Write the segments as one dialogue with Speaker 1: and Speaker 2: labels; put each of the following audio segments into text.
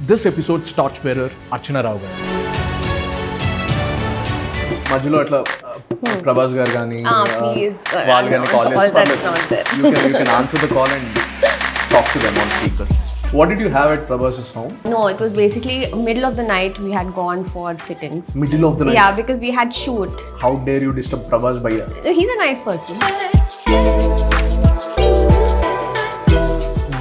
Speaker 1: This episode's torchbearer, Archana Rao. మధ్యలో అట్లా ప్రభాస్ గారు కానీ వాళ్ళు కానీ కాల్ చేసి you can answer the call and talk to them on speaker. What did you have at Prabhas's home?
Speaker 2: No, it was basically middle of the night. We had gone for fittings.
Speaker 1: Middle of the night?
Speaker 2: Yeah, because we had shoot.
Speaker 1: How dare you disturb Prabhas bhaiya?
Speaker 2: He's a night person.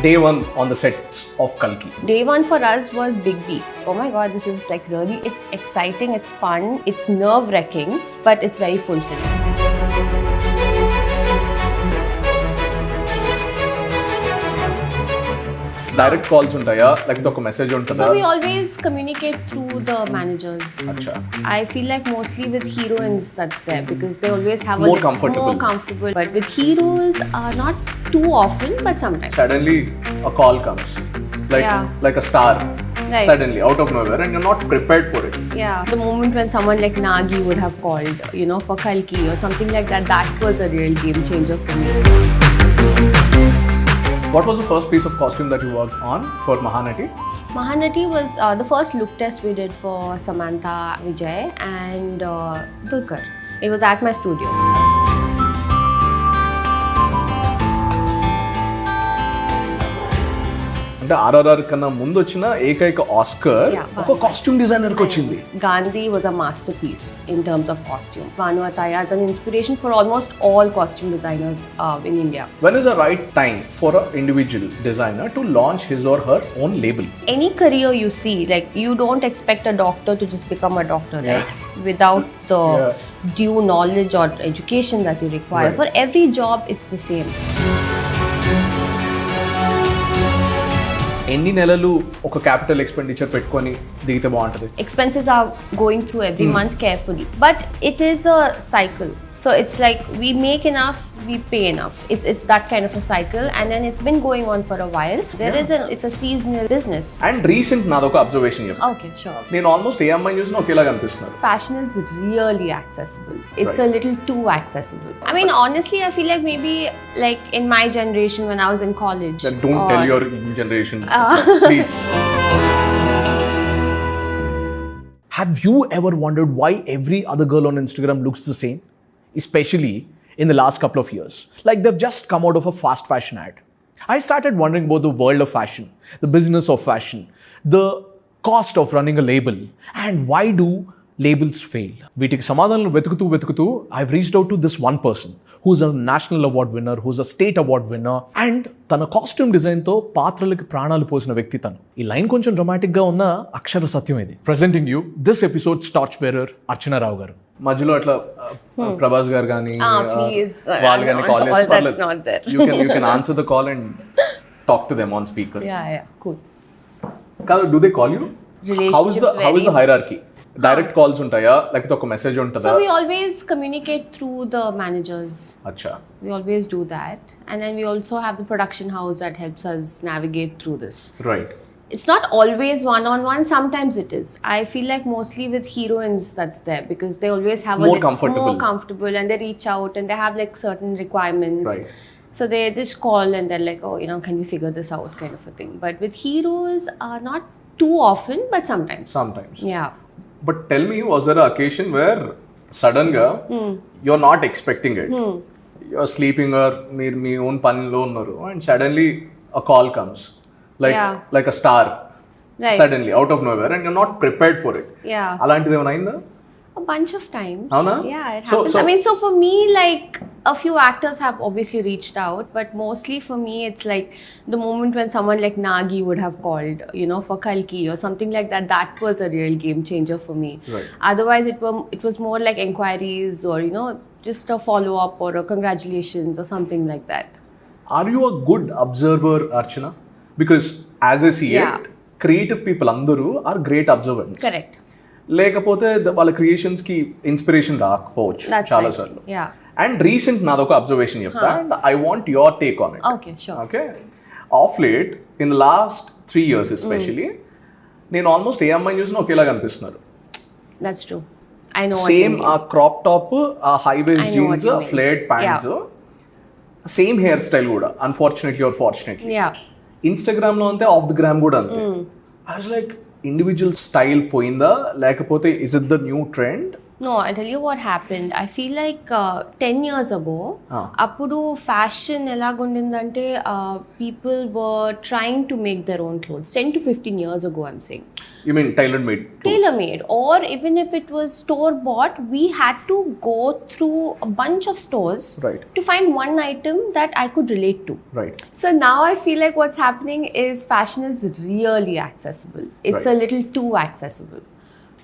Speaker 1: Day one on the sets of Kalki.
Speaker 2: Day one for us was Big B. Oh my god, this is like really, it's exciting, it's fun, it's nerve-wracking, but it's very fulfilling.
Speaker 1: Direct calls untaya, like oka message untada?
Speaker 2: So we always communicate through the managers.
Speaker 1: Acha.
Speaker 2: I feel like mostly with heroines that's there because they always have
Speaker 1: more comfortable.
Speaker 2: But with heroes, not too often, but sometimes.
Speaker 1: Suddenly a call comes, like a star.
Speaker 2: Right.
Speaker 1: Suddenly out of nowhere, and you're not prepared for it.
Speaker 2: Yeah, the moment when someone like Nagi would have called, for Kalki or something like that, that was a real game changer for me.
Speaker 1: What was the first piece of costume that you worked on for Mahanati?
Speaker 2: Mahanati was the first look test we did for Samantha, Vijay and Dulkar. It was at my studio.
Speaker 1: అంటే ఆర్ఆర్ఆర్ కన్నా ముందు వచ్చిన ఏకైక Oscar ఒక costume designer కి వచ్చింది.
Speaker 2: Gandhi was a masterpiece in terms of costume. Bhanu Attaya is an inspiration for almost all costume designers in India.
Speaker 1: When is the right time for an individual designer to launch his or her own label?
Speaker 2: Any career you see, like you don't expect a doctor to just become a doctor, right? Without the due knowledge or education that you require. Right. For every job, it's the same.
Speaker 1: ఎన్ని నెలలు ఒక capital expenditure పెట్టుకొని దిగితే బాగుంటుంది?
Speaker 2: Expenses are going through every month carefully, but it is a cycle. So it's like we make enough, we pay enough. It's that kind of a cycle, and then it's been going on for a while. It's a seasonal business.
Speaker 1: And recent nadoka observation here.
Speaker 2: Okay, sure.
Speaker 1: నేను almost ఏ అమ్మాయిని చూసినా ఒకేలాగా అనిపిస్తున్నారు.
Speaker 2: Fashion is really accessible. It's a little too accessible. I mean, honestly, I feel like maybe like in my generation when I was in college.
Speaker 1: Then don't tell your generation, please. Have you ever wondered why every other girl on Instagram looks the same? Especially in the last couple of years. Like they've just come out of a fast fashion ad. I started wondering about the world of fashion, the business of fashion, the cost of running a label, and why do labels fail? వీటికి సమాధానాలు వెతుకుతూ I've reached out to this one person who's a national award winner, who's a state award winner, and తన costume డిజైన్తో పాత్రలకి ప్రాణాలు పోసిన వ్యక్తి తను. ఈ లైన్ కొంచెం డ్రమాటిక్గా ఉన్న అక్షర సత్యం ఇది. Presenting you this episode's torchbearer, Archana Rao గారు. మధ్యలో అట్లా ప్రభాస్ గారు కానీ వాళ్ళు కానీ కాల్ చేసి you can answer the call and talk to them on speaker.
Speaker 2: Yeah, cool.
Speaker 1: కాదు, do they call you? How is the hierarchy? Direct calls untaya, like oka message untada?
Speaker 2: So we always communicate through the managers.
Speaker 1: Acha.
Speaker 2: We always do that, and then we also have the production house that helps us navigate through this.
Speaker 1: Right.
Speaker 2: It's not always one-on-one. Sometimes it is. I feel like mostly with heroines that's there because they always have
Speaker 1: more comfortable,
Speaker 2: and they reach out and they have like certain requirements.
Speaker 1: Right.
Speaker 2: So they just call and they're like, oh, can you figure this out, kind of a thing. But with heroes, not too often, but sometimes. Yeah.
Speaker 1: But tell me, was there an occasion where suddenly you're not expecting it? You're sleeping or me own పనిలో ఉన్నారు and suddenly a call comes like a star. Right. Suddenly out of nowhere and you're not prepared for it.
Speaker 2: Yeah.
Speaker 1: అలాంటిది ఏమైనా అయిందా?
Speaker 2: A bunch of times.
Speaker 1: Avuna?
Speaker 2: Yeah, it happens. I mean, so for me, like a few actors have obviously reached out, but mostly for me, it's like the moment when someone like Nagi would have called, for Kalki or something like that. That was a real game changer for me.
Speaker 1: Right.
Speaker 2: Otherwise, it was more like inquiries or just a follow up or a congratulations or something like that.
Speaker 1: Are you a good observer, Archana? Because as I see it, creative people andaru are great observants.
Speaker 2: Correct.
Speaker 1: లేకపోతే వాళ్ళ creations కి inspiration రాకపోవచ్చు చాలా సార్లు. And recent నాదొక observation చెప్తా and I want your take on it. Okay, of late in the last 3 years especially నేను almost ఏ అమ్మాయిని చూసినా ఒకేలాగా అనిపిస్తున్నారు.
Speaker 2: That's true. I know.
Speaker 1: Same ఆ క్రాప్ టాప్, ఆ high waist jeans, flared pants, same hair style కూడా unfortunately or fortunately. Instagram లో అంతే, ఆఫ్ ది గ్రామ్ కూడా అంతే. I was like, individual style poinda, lekapothe is it the new trend?
Speaker 2: No, I'll tell you what happened. I feel like 10 years ago, appudu fashion elagundindante people were trying to make their own clothes. 10 to 15 years ago, I'm saying.
Speaker 1: You mean tailor-made clothes?
Speaker 2: Tailor-made, or even if it was store-bought, we had to go through a bunch of stores to find one item that I could relate to.
Speaker 1: Right.
Speaker 2: So now I feel like what's happening is fashion is really accessible. It's a little too accessible.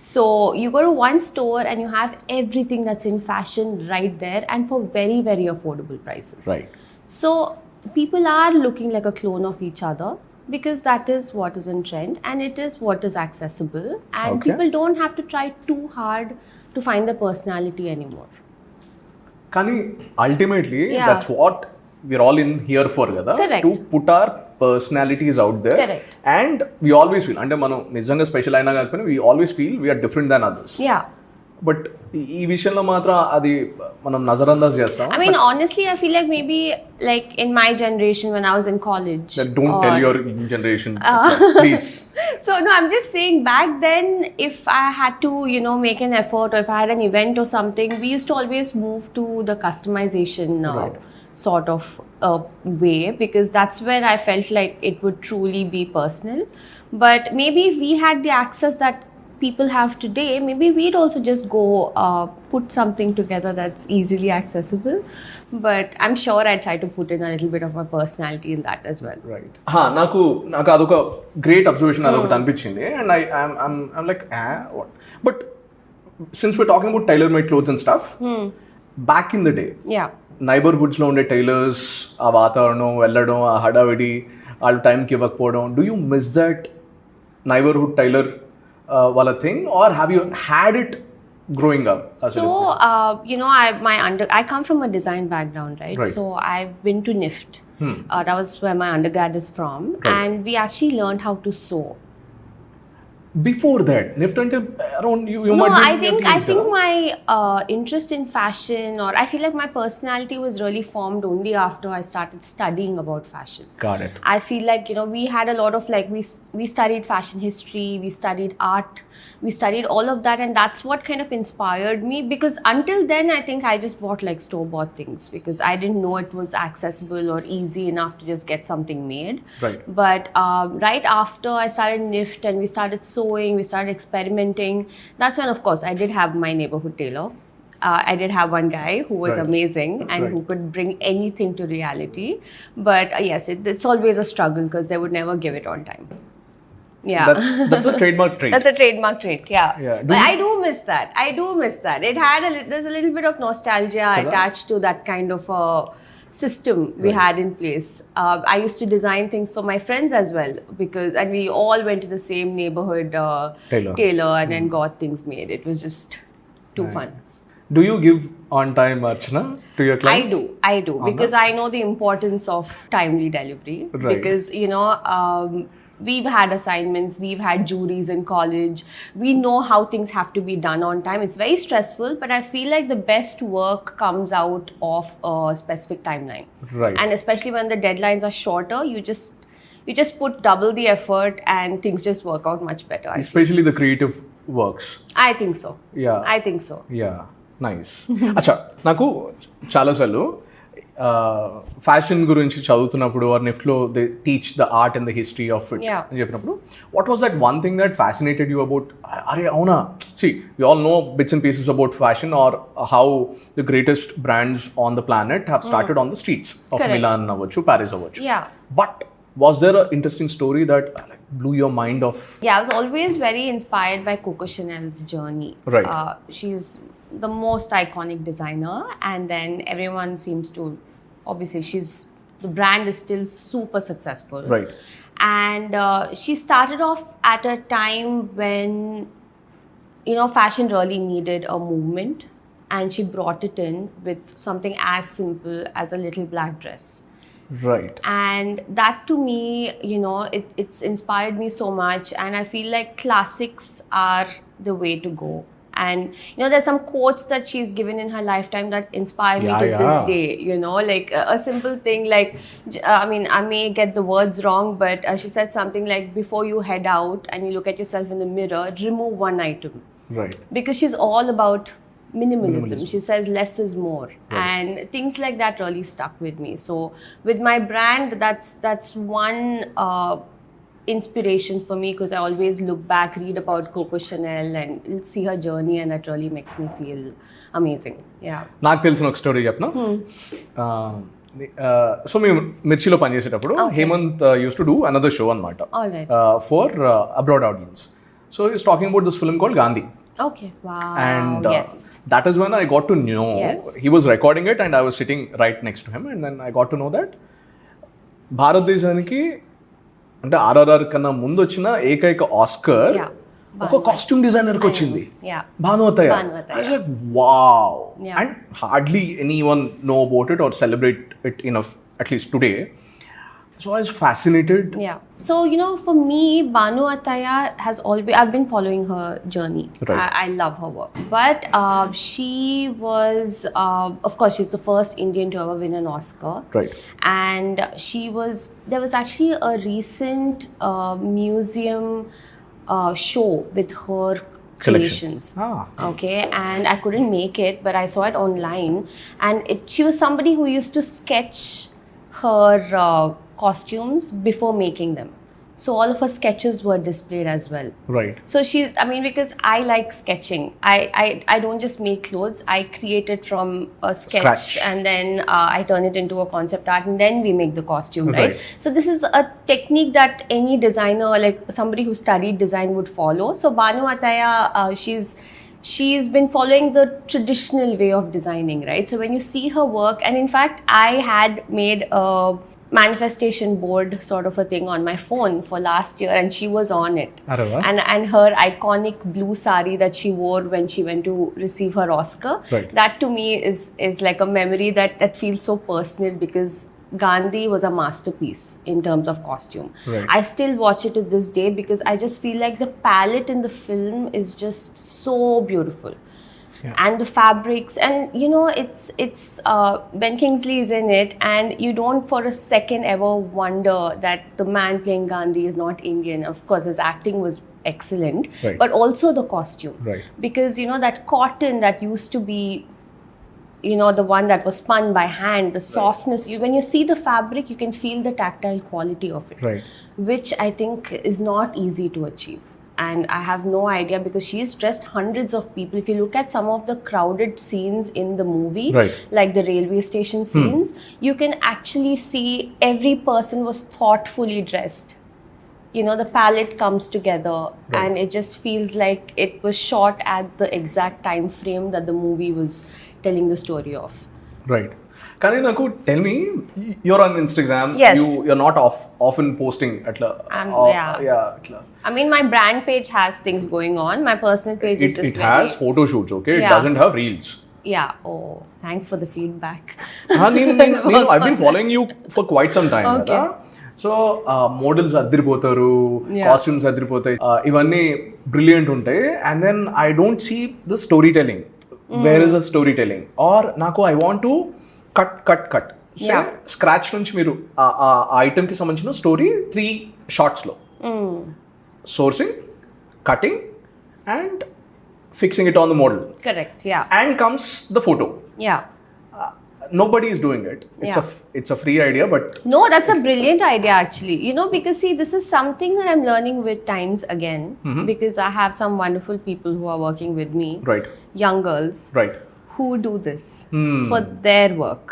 Speaker 2: So you go to one store and you have everything that's in fashion right there, and for very, very affordable prices.
Speaker 1: Right.
Speaker 2: So people are looking like a clone of each other, because that is what is in trend and it is what is accessible, and people don't have to try too hard to find their personality anymore.
Speaker 1: Kani ultimately that's what we're all in here for, kada, to put our personalities out there.
Speaker 2: Correct.
Speaker 1: And we always feel, ante manu nijanga special aina kakaponi, we always feel we are different than others.
Speaker 2: Yeah.
Speaker 1: But ఈ విషయంలో మాత్రం అది మనం నజరందాజ్ చేస్తాం.
Speaker 2: I mean, honestly, I feel like maybe like in my generation when I was in college.
Speaker 1: Don't tell your generation, please.
Speaker 2: So no, I'm just saying back then, if I had to, make an effort, or if I had an event or something, we used to always move to the customization sort of way, because that's where I felt like it would truly be personal. But maybe if we had the access that people have today, maybe we'd also just go put something together that's easily accessible. But I'm sure I try to put in a little bit of my personality in that as well.
Speaker 1: Right. నాకు అదొక great observation అదొకటి అనిపించింది, and I'm like, what? But since we're talking about tailor-made clothes and stuff, back in the day, నైబర్హుడ్స్లో ఉండే tailors, ఆ వాతావరణం, వెళ్ళడం, ఆ హడావిడి, వాళ్ళ టైంకి ఇవ్వకపోవడం, do you miss that neighbourhood tailor wala thing, or have you had it growing up?
Speaker 2: So I come from a design background, right? So I've been to NIFT. That was where my undergrad is from, and we actually learned how to sew.
Speaker 1: Before that, NIFT ante around you
Speaker 2: no,
Speaker 1: might be
Speaker 2: I think my interest in fashion, or I feel like my personality was really formed only after I started studying about fashion.
Speaker 1: Got it.
Speaker 2: I feel like we had a lot of we studied fashion history, we studied art, we studied all of that, and that's what kind of inspired me, because until then I think I just bought like store bought things because I didn't know it was accessible or easy enough to just get something made.
Speaker 1: Right.
Speaker 2: But right after I started NIFT and we started sewing, we started experimenting, that's when of course I did have my neighborhood tailor. I did have one guy who was amazing and who could bring anything to reality. But yes, it's always a struggle because they would never give it on time. Yeah.
Speaker 1: That's a trademark trait.
Speaker 2: That's a trademark trait, yeah. But I do miss that. It had there's a little bit of nostalgia attached to that kind of system we had in place. I used to design things for my friends as well, and we all went to the same neighborhood tailor and then got things made. It was just too fun.
Speaker 1: Do you give on time, Archana, to your clients?
Speaker 2: I do, because I know the importance of timely delivery. Because we've had assignments, we've had juries in college, we know how things have to be done on time. It's very stressful, but I feel like the best work comes out of a specific timeline.
Speaker 1: Right.
Speaker 2: And especially when the deadlines are shorter, you just put double the effort and things just work out much better.
Speaker 1: Especially the creative works.
Speaker 2: I think so.
Speaker 1: Yeah.
Speaker 2: I think so.
Speaker 1: Yeah. Nice. అచ్చా, నాకు చాలాసార్లు fashion గురించి చదువుతున్నప్పుడు or నిఫ్ట్లో they teach the art and the history of it అని చెప్పినప్పుడు what was that one thing that fascinated you about, అరే అవునా, we all know bits and pieces about fashion, or how the greatest brands on the planet have started on the streets of Milan avvachu, Paris avvachu. But was there an interesting story that blew your mind off?
Speaker 2: Yeah, I was always very inspired by Coco Chanel's journey.
Speaker 1: Right.
Speaker 2: She's the most iconic designer, and then everyone seems to, obviously the brand is still super successful.
Speaker 1: Right.
Speaker 2: And she started off at a time when fashion really needed a movement, and she brought it in with something as simple as a little black dress.
Speaker 1: Right.
Speaker 2: And that to me, it's inspired me so much, and I feel like classics are the way to go. And there's some quotes that she's given in her lifetime that inspire me to this day. Like a simple thing like, I may get the words wrong, but she said something like, before you head out and you look at yourself in the mirror, remove one item.
Speaker 1: Right.
Speaker 2: Because she's all about minimalism. She says less is more.
Speaker 1: Right.
Speaker 2: And things like that really stuck with me. So with my brand, that's one inspiration for me, because I always look back, read about Coco Chanel and see her journey, and that really makes me feel amazing. Yeah.
Speaker 1: నాకు తెలిసిన ఒక story చెప్పనా. So మేము మిర్చిలో పనిచేసేటప్పుడు Hemant used to do another show అనమాట for abroad audience. So is talking about this film called Gandhi.
Speaker 2: Okay. Wow.
Speaker 1: And
Speaker 2: yes.
Speaker 1: That is when I got to know.
Speaker 2: Yes.
Speaker 1: He was recording it and I was sitting right next to him, and then I got to know that భారతదేశానికి అంటే RRR కన్నా ముందు వచ్చిన ఏకైక Oscar ఒక costume డిజైనర్కి వచ్చింది, భానువతయ్య. I was like, wow. And hardly anyone know about it or celebrate it enough, at least today. So I was fascinated.
Speaker 2: Yeah. So, for me, Banu Attaya has always, I've been following her journey.
Speaker 1: Right.
Speaker 2: I love her work. But she was, of course, she's the first Indian to ever win an Oscar.
Speaker 1: Right.
Speaker 2: And there was actually a recent museum show with her creations. Okay, and I couldn't make it, but I saw it online. And she was somebody who used to sketch her costumes before making them. So all of her sketches were displayed as well.
Speaker 1: Right.
Speaker 2: So because I like sketching. I don't just make clothes. I create it from a sketch and then I turn it into a concept art, and then we make the costume, right? So this is a technique that any designer, like somebody who studied design, would follow. So Banu Attaya, she's been following the traditional way of designing, right? So when you see her work, and in fact I had made a manifestation board sort of a thing on my phone for last year, and she was on it. And her iconic blue sari that she wore when she went to receive her Oscar, that to me is like a memory that feels so personal, because Gandhi was a masterpiece in terms of costume. I still watch it to this day because I just feel like the palette in the film is just so beautiful. And the fabrics, and it's Ben Kingsley is in it, and you don't for a second ever wonder that the man playing Gandhi is not Indian. Of course, his acting was excellent, but also the costume, because that cotton that used to be the one that was spun by hand, the softness, when you see the fabric, you can feel the tactile quality of it, which I think is not easy to achieve. And I have no idea, because she's dressed hundreds of people. If you look at some of the crowded scenes in the movie, like the railway station scenes, you can actually see every person was thoughtfully dressed. The palette comes together, and it just feels like it was shot at the exact time frame that the movie was telling the story of.
Speaker 1: Right. Can you tell me, you're on Instagram.
Speaker 2: Yes.
Speaker 1: You're not often posting atla.
Speaker 2: Atla. I mean, my brand page has things going on. My personal page is just
Speaker 1: it has photo shoots, okay? It doesn't have reels.
Speaker 2: Yeah. Oh, thanks for the feedback.
Speaker 1: I've been following you for quite some time.
Speaker 2: Okay.
Speaker 1: So models adiripotaru, costumes adiripotayi, ivanni brilliant untayi, and then I don't see the storytelling. Where is the storytelling? Or naku I want to cut. Scratch నుంచి మీరు ఆ item కి సంబంధించిన story 3 shorts లో sourcing, cutting and fixing it on the model.
Speaker 2: Correct. Yeah.
Speaker 1: And comes the photo.
Speaker 2: Yeah.
Speaker 1: Nobody is doing it. It's a free idea, but
Speaker 2: no, that's a brilliant idea actually. Because see, this is something that I'm learning with times again, because I have some wonderful people who are working with me, young girls, who do this for their work,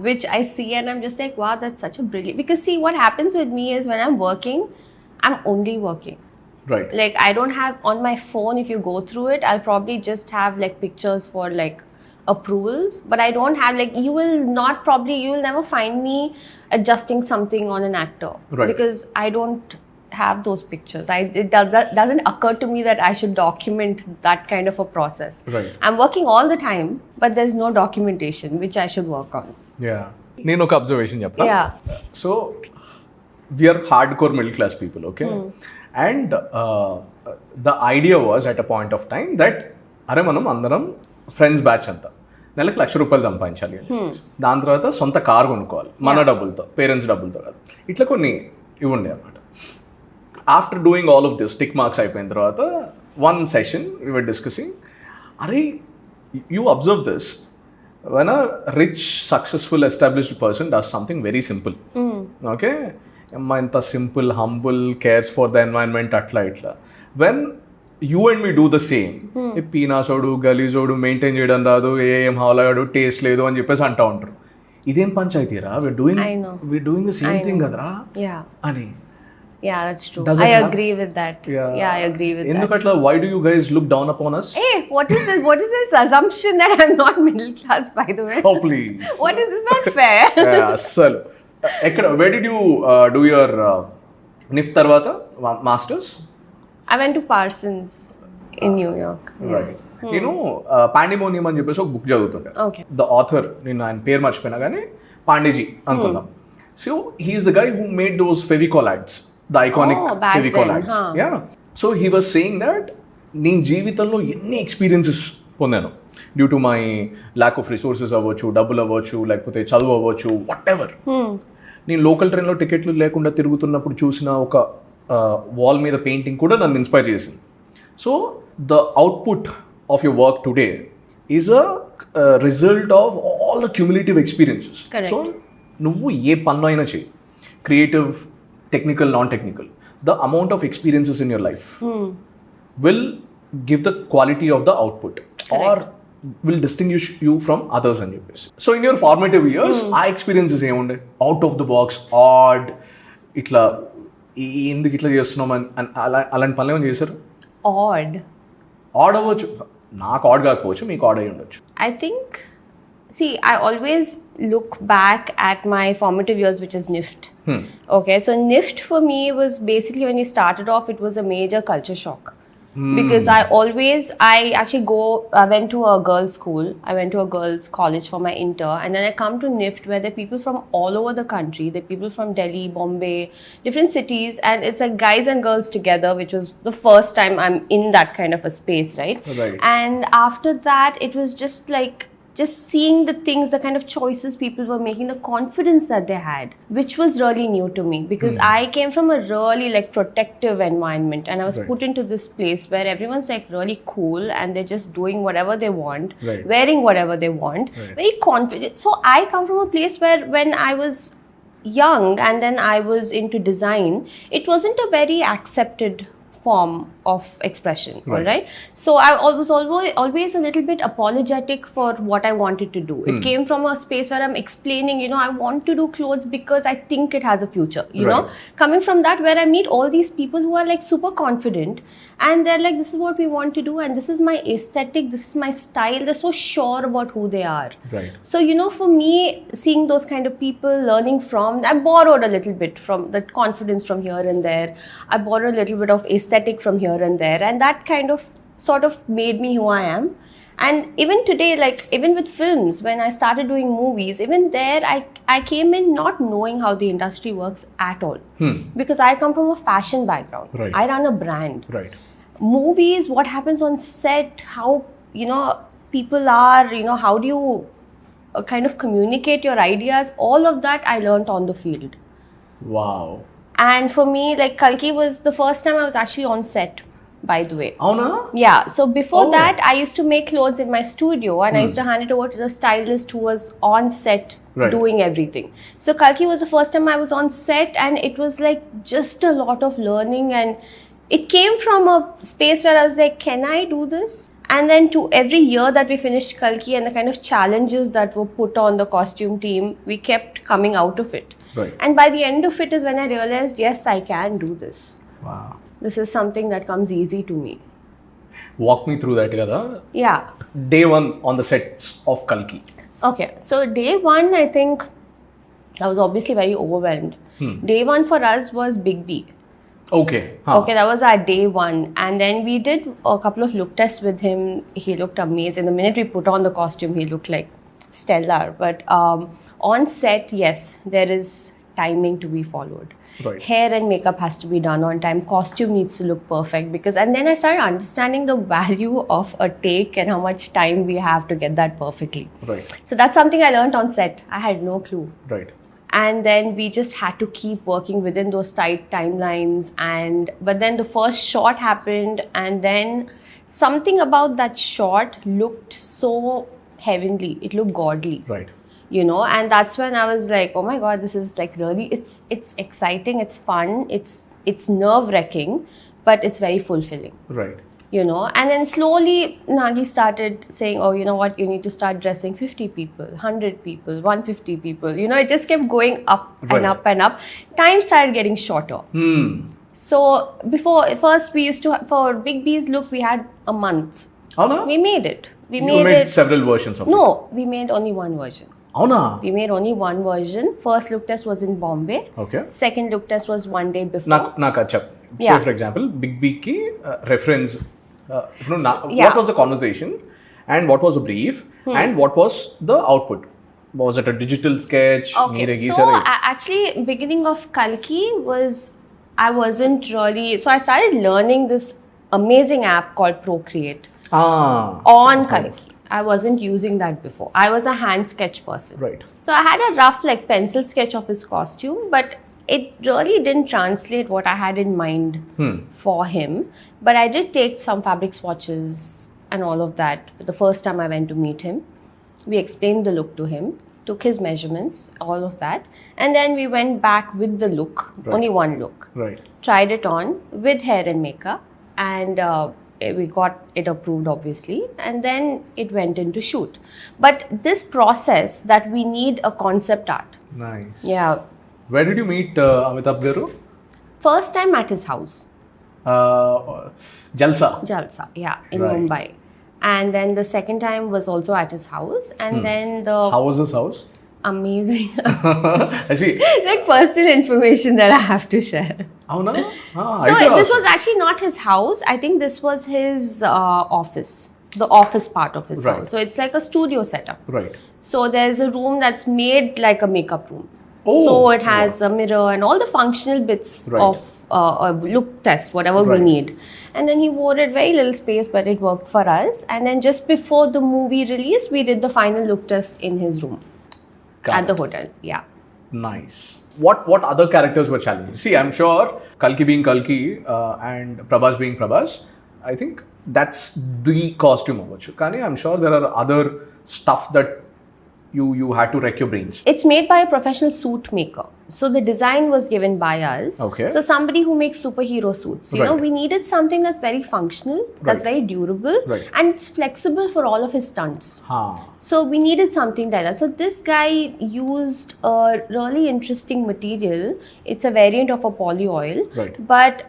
Speaker 2: which I see and I'm just like, wow, that's such a brilliant. Because see, what happens with me is when I'm working, I'm only working. Like I don't have on my phone, if you go through it, I'll probably just have like pictures for like approvals, but I don't have like, you will never find me adjusting something on an actor, because I don't have those pictures. It doesn't occur to me that I should document that kind of a process. I'm working all the time, but there's no documentation, which I should work on.
Speaker 1: నేను ఒక observation చెప్పనా. So we are hardcore middle class people, okay? And the idea was at a point of time that అరే మనం అందరం friends batch అంతా నెలకు ₹1,00,000 సంపాదించాలి అని. దాని తర్వాత సొంత కార్ కొనుక్కోవాలి మన డబ్బులతో, పేరెంట్స్ డబ్బులతో కాదు. ఇట్లా కొన్ని ఇవి ఉండే అనమాట. After doing all of this tick marks అయిపోయిన తర్వాత one session we were discussing, అరే you observe this, when a rich, successful, established person does something very simple, okay, amma inta simple, humble, cares for the environment atla itla, when you and me do the same, e peenasodu galizodu maintain cheyadam raadu, em hawalagadu taste ledu ani cheppesi anta untaru. idem panchayati ra, we're doing the same thing kadra ani.
Speaker 2: Yeah, that's true. I agree with that. Yeah, I agree with that.
Speaker 1: Endukatla, why do you guys look down upon us?
Speaker 2: Hey, what is this assumption that I'm not middle class, by the way?
Speaker 1: Oh, please.
Speaker 2: What is this? Not fair.
Speaker 1: Yeah, so where did you do your NIF tarvata masters?
Speaker 2: I went to Parsons in New York.
Speaker 1: Right. నేను పాండిమోనియం అని చెప్పేసి ఒక book చదువుతుండే. The author, నేను ఆయన పేరు మర్చిపోయినా కానీ పాండేజీ అనుకుందాం. So he's the guy who made those Fevicol ads, the iconic Fevicol ads. Yeah, so he was saying that నేను జీవితంలో ఎన్ని ఎక్స్పీరియన్సెస్ పొందాను due to my lack of resources అవ్వచ్చు, డబ్బులు అవ్వచ్చు, లేకపోతే చదువు అవ్వచ్చు, వాట్ ఎవర్. నేను లోకల్ ట్రైన్లో టికెట్లు లేకుండా తిరుగుతున్నప్పుడు చూసిన ఒక వాల్ మీద పెయింటింగ్ కూడా నన్ను ఇన్స్పైర్ చేసింది. So the output of your work today is a result of all the cumulative experiences. So నువ్వు ఏ పన్ను అయినా చేయి, creative, technical, non technical, the amount of experiences in your life will give the quality of the output or will distinguish you from others అని చెప్పేసి. So in your formative years ఆ experiences ఏముండే? Out of the box, odd, ఇట్లా ఎందుకు ఇట్లా చేస్తున్నాం అని అలాంటి పనులు ఏమైనా చేశారు? ఆడ్ అవ్వచ్చు, నాకు ఆడ్ కాకపోవచ్చు, మీకు ఆడ్ అయ్యి ఉండొచ్చు.
Speaker 2: I think, see, I always look back at my formative years, which is NIFT. Okay, so NIFT for me was basically, when we started off, it was a major culture shock. Because I actually went to a girls' school, I went to a girls' college for my inter, and then I come to NIFT where there are people from all over the country. There are people from Delhi, Bombay, different cities, and it's like guys and girls together, which was the first time I'm in that kind of a space, right? And after that, it was just seeing the things, the kind of choices people were making, the confidence that they had, which was really new to me, because I came from a really protective environment, and I was put into this place where everyone's really cool and they're just doing whatever they want, wearing whatever they want, very confident. So I come from a place where when I was young and then I was into design, it wasn't a very accepted form of expression, all right? So I was always a little bit apologetic for what I wanted to do. It came from a space where I'm explaining, I want to do clothes because I think it has a future, you know? Coming from that, where I meet all these people who are super confident, and they're like, this is what we want to do, and this is my aesthetic, this is my style. They're so sure about who they are. So, for me, seeing those kind of people, learning from, I borrowed a little bit from that confidence from here and there. I borrowed a little bit of aesthetic from here and there, and that kind of sort of made me who I am. And even today, even with films, when I started doing movies, even there I came in not knowing how the industry works at all, because I come from a fashion background. I run a brand. Movies, what happens on set, how people are, how do you kind of communicate your ideas, all of that I learned on the field.
Speaker 1: Wow.
Speaker 2: And for me, Kalki was the first time I was actually on set, by the way.
Speaker 1: Oh, no?
Speaker 2: Yeah. So before that, I used to make clothes in my studio, and I used to hand it over to the stylist who was on set doing everything. So Kalki was the first time I was on set, and it was just a lot of learning, and it came from a space where I was like, can I do this? And then to every year that we finished Kalki and the kind of challenges that were put on the costume team, we kept coming out of it. And by the end of it is when I realized, yes, I can do this.
Speaker 1: Wow.
Speaker 2: This is something that comes easy to me.
Speaker 1: Walk me through that, Gada.
Speaker 2: Yeah.
Speaker 1: Day one on the sets of Kalki.
Speaker 2: Okay. So day one, I think I was obviously very overwhelmed. Day one for us was Big B.
Speaker 1: Okay.
Speaker 2: Okay, that was our day one. And then we did a couple of look tests with him. He looked amazing. The minute we put on the costume, he looked like stellar. But on set, yes, there is timing to be followed.
Speaker 1: Right.
Speaker 2: Hair and makeup has to be done on time. Costume needs to look perfect and then I started understanding the value of a take and how much time we have to get that perfectly.
Speaker 1: Right.
Speaker 2: So that's something I learned on set. I had no clue.
Speaker 1: Right.
Speaker 2: And then we just had to keep working within those tight timelines. But then the first shot happened, and then something about that shot looked so heavenly. It looked godly.
Speaker 1: Right.
Speaker 2: And that's when I was like, oh my God, this is like really, it's exciting, it's fun, it's nerve-wracking, but it's very fulfilling.
Speaker 1: Right.
Speaker 2: And then slowly Nagi started saying, oh, you know what, you need to start dressing 50 people, 100 people, 150 people. It just kept going up and up and up. Time started getting shorter. So first we used to, for Big B's look, we had a month.
Speaker 1: Oh, no?
Speaker 2: We made it.
Speaker 1: You made several versions of it?
Speaker 2: No, we made only one version.
Speaker 1: Oh, no?
Speaker 2: We made only one version. First look test was in Bombay.
Speaker 1: Okay.
Speaker 2: Second look test was one day before.
Speaker 1: Say, for example, Big B ki reference. What was the conversation and what was the brief and what was the output? Was it a digital sketch?
Speaker 2: Okay, so actually beginning of Kalki I wasn't really, so I started learning this amazing app called Procreate on Kalki. I wasn't using that before. I was a hand sketch person.
Speaker 1: Right.
Speaker 2: So I had a rough pencil sketch of his costume, but it really didn't translate what I had in mind for him. But I did take some fabric swatches and all of that. The first time I went to meet him, we explained the look to him, took his measurements, all of that. And then we went back with the look, only one look.
Speaker 1: Right.
Speaker 2: Tried it on with hair and makeup. And we got it approved, obviously. And then it went into shoot. But this process that we need a concept art.
Speaker 1: Nice.
Speaker 2: Yeah.
Speaker 1: Where did you meet Amitabh Garu?
Speaker 2: First time at his house.
Speaker 1: Jalsa,
Speaker 2: yeah, in Mumbai. And then the second time was also at his house. And then
Speaker 1: How was his house?
Speaker 2: Amazing.
Speaker 1: I see.
Speaker 2: Like personal information that I have to share.
Speaker 1: Oh, no?
Speaker 2: So this was actually not his house. I think this was his office. The office part of his house. So it's like a studio setup.
Speaker 1: Right.
Speaker 2: So there's a room that's made like a makeup room.
Speaker 1: Oh,
Speaker 2: so it has a mirror and all the functional bits of a look test, whatever we need. And then he wore it, very little space, but it worked for us. And then just before the movie release, we did the final look test in his room at the hotel. Yeah.
Speaker 1: Nice. What other characters were challenging? See, I'm sure Kalki being Kalki and Prabhas being Prabhas, I think that's the costume of Kani. I'm sure there are other stuff that you had to wreck your brains.
Speaker 2: It's made by a professional suit maker. So the design was given by us.
Speaker 1: Okay.
Speaker 2: So somebody who makes superhero suits. You know, we needed something that's very functional, that's very durable, and it's flexible for all of his stunts. So we needed something like that. So this guy used a really interesting material. It's a variant of a poly oil. But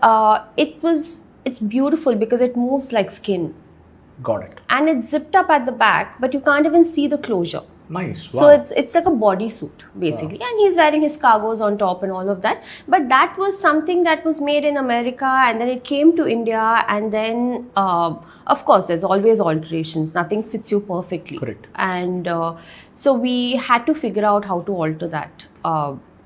Speaker 2: it's beautiful because it moves like skin.
Speaker 1: Got it.
Speaker 2: And it's zipped up at the back, but you can't even see the closure.
Speaker 1: Nice. Wow.
Speaker 2: So it's like a bodysuit basically, and he's wearing his cargos on top and all of that. But that was something that was made in America, and then it came to India, and then of course there's always alterations. Nothing fits you perfectly.
Speaker 1: Correct.
Speaker 2: And so we had to figure out how to alter that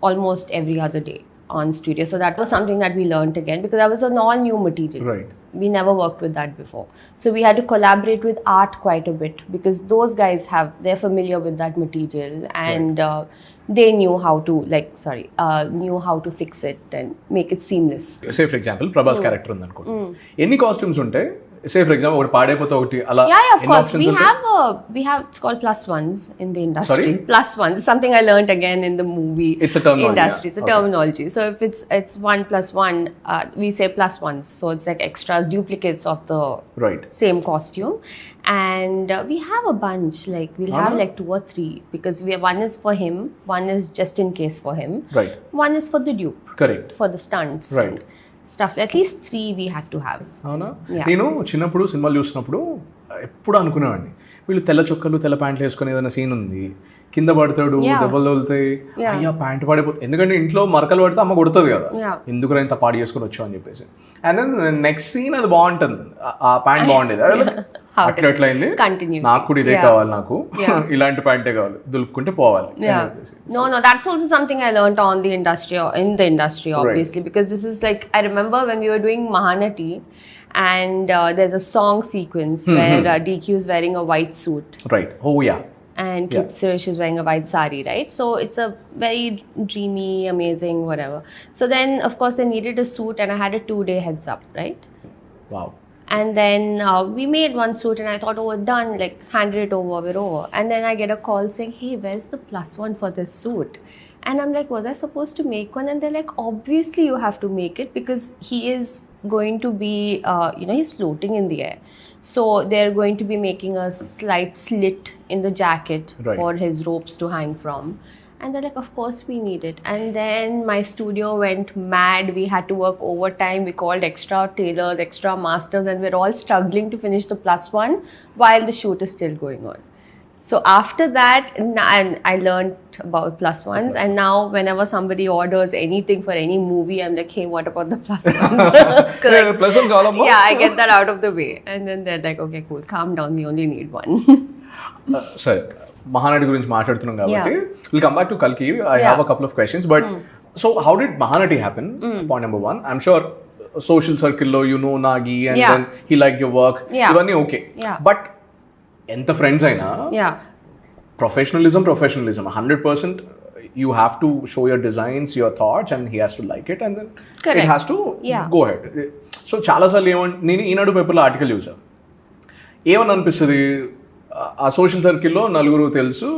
Speaker 2: almost every other day on studio. So that was something that we learned again, because that was an all new material.
Speaker 1: Right.
Speaker 2: We never worked with that before. So we had to collaborate with art quite a bit, because those guys they're familiar with that material, and they knew how to knew how to fix it and make it seamless.
Speaker 1: Say for example, Prabhas character undanuko. Any costumes unte? Say for example, ఒకటి పాడైపోతే ఒకటి అలా.
Speaker 2: Yeah, of course. We have it's called plus ones in the industry.
Speaker 1: Sorry?
Speaker 2: Plus ones. It's something I learned again in the movie
Speaker 1: It's a terminology,
Speaker 2: industry. It's a
Speaker 1: okay.
Speaker 2: terminology. So if it's 1+1, we say plus ones. So it's like extras, duplicates of the same costume. And we have a bunch. Like we'll have like 2 or 3, because one is for him, one is just in case for him.
Speaker 1: Right.
Speaker 2: One is for the dupe.
Speaker 1: Correct.
Speaker 2: For the stunts.
Speaker 1: Right.
Speaker 2: Stuff. At least 3 we had to have.
Speaker 1: అవునా?
Speaker 2: Yeah.
Speaker 1: నేను చిన్నప్పుడు సినిమాలు చూసినప్పుడు ఎప్పుడు అనుకునేవాడిని, వీళ్ళు తెల్ల చొక్కలు తెల్ల ప్యాంట్లు వేసుకుని ఏదైనా సీన్ ఉంది, కింద పడతాడు,
Speaker 2: Yeah.
Speaker 1: దెబ్బలు తగులుతాయి,
Speaker 2: Yeah.
Speaker 1: అయ్యా ప్యాంట్ పడిపోతుంది. ఎందుకంటే ఇంట్లో మరకలు పడితే అమ్మ కొడుతుంది కదా,
Speaker 2: Yeah.
Speaker 1: ఎందుకు ఇంత పాడు చేసుకుని వచ్చావు అని చెప్పేసి. అండ్ దెన్ నెక్స్ట్ సీన్ అది బాగుంటుంది, ఆ ప్యాంట్ బాగుండేది. అట్లా ఎట్లా అయింది,
Speaker 2: Continue.
Speaker 1: నాకు కూడా ఇదే కావాలి, నాకు
Speaker 2: Yeah.
Speaker 1: ఇలాంటి ప్యాంటే కావాలి, దులుపుకుంటే పోవాలి.
Speaker 2: Yeah. No, that's also something I learned on the industry, in the industry, obviously, because this is like, I remember when we were doing Mahanati, and there's a song sequence where DQ is wearing a white suit.
Speaker 1: Right. Oh yeah.
Speaker 2: And Kit Suresh is wearing a white sari, right? So it's a very dreamy, amazing, whatever. So then, of course, they needed a suit, and I had a 2-day heads up, right?
Speaker 1: Wow.
Speaker 2: And then we made one suit, and I thought, oh, done, like handed it over, we're over. And then I get a call saying, hey, where's the +1 for this suit? And I'm like, was I supposed to make one? And they're like, obviously you have to make it, because he is going to be, he's floating in the air. So they're going to be making a slight slit in the jacket
Speaker 1: Right.
Speaker 2: for his ropes to hang from. And they're like, of course we need it. And then my studio went mad. We had to work overtime. We called extra tailors, extra masters, and we're all struggling to finish the +1 while the shoot is still going on. So after that, and I learned about +1s, and now whenever somebody orders anything for any movie, I'm like, hey, what about the +1s?
Speaker 1: +1 కావాలమ్మా.
Speaker 2: Yeah, I get that out of the way. And then they're like, okay, cool, calm down, we only need one.
Speaker 1: సరే, మహానటి గురించి మాట్లాడుతున్నాం కాబట్టి will come back to కల్కి. I have a couple of questions, but so how did Mahanati happen? Point number 1, I'm sure social సర్కిల్లో you know Nagi, and then he like your work, ఇవన్నీ okay. But ఎంత friends అయినా professionalism 100%. You have to show your designs, your thoughts, and he has to like it, and then
Speaker 2: Correct.
Speaker 1: it has to go ahead. So చాలా సార్లు నేను ఈనాడు పేపర్లో article చూసాను, ఏమని అనిపిస్తుంది, ఆ సోషల్ సర్కిల్లో నలుగురు తెలుసు,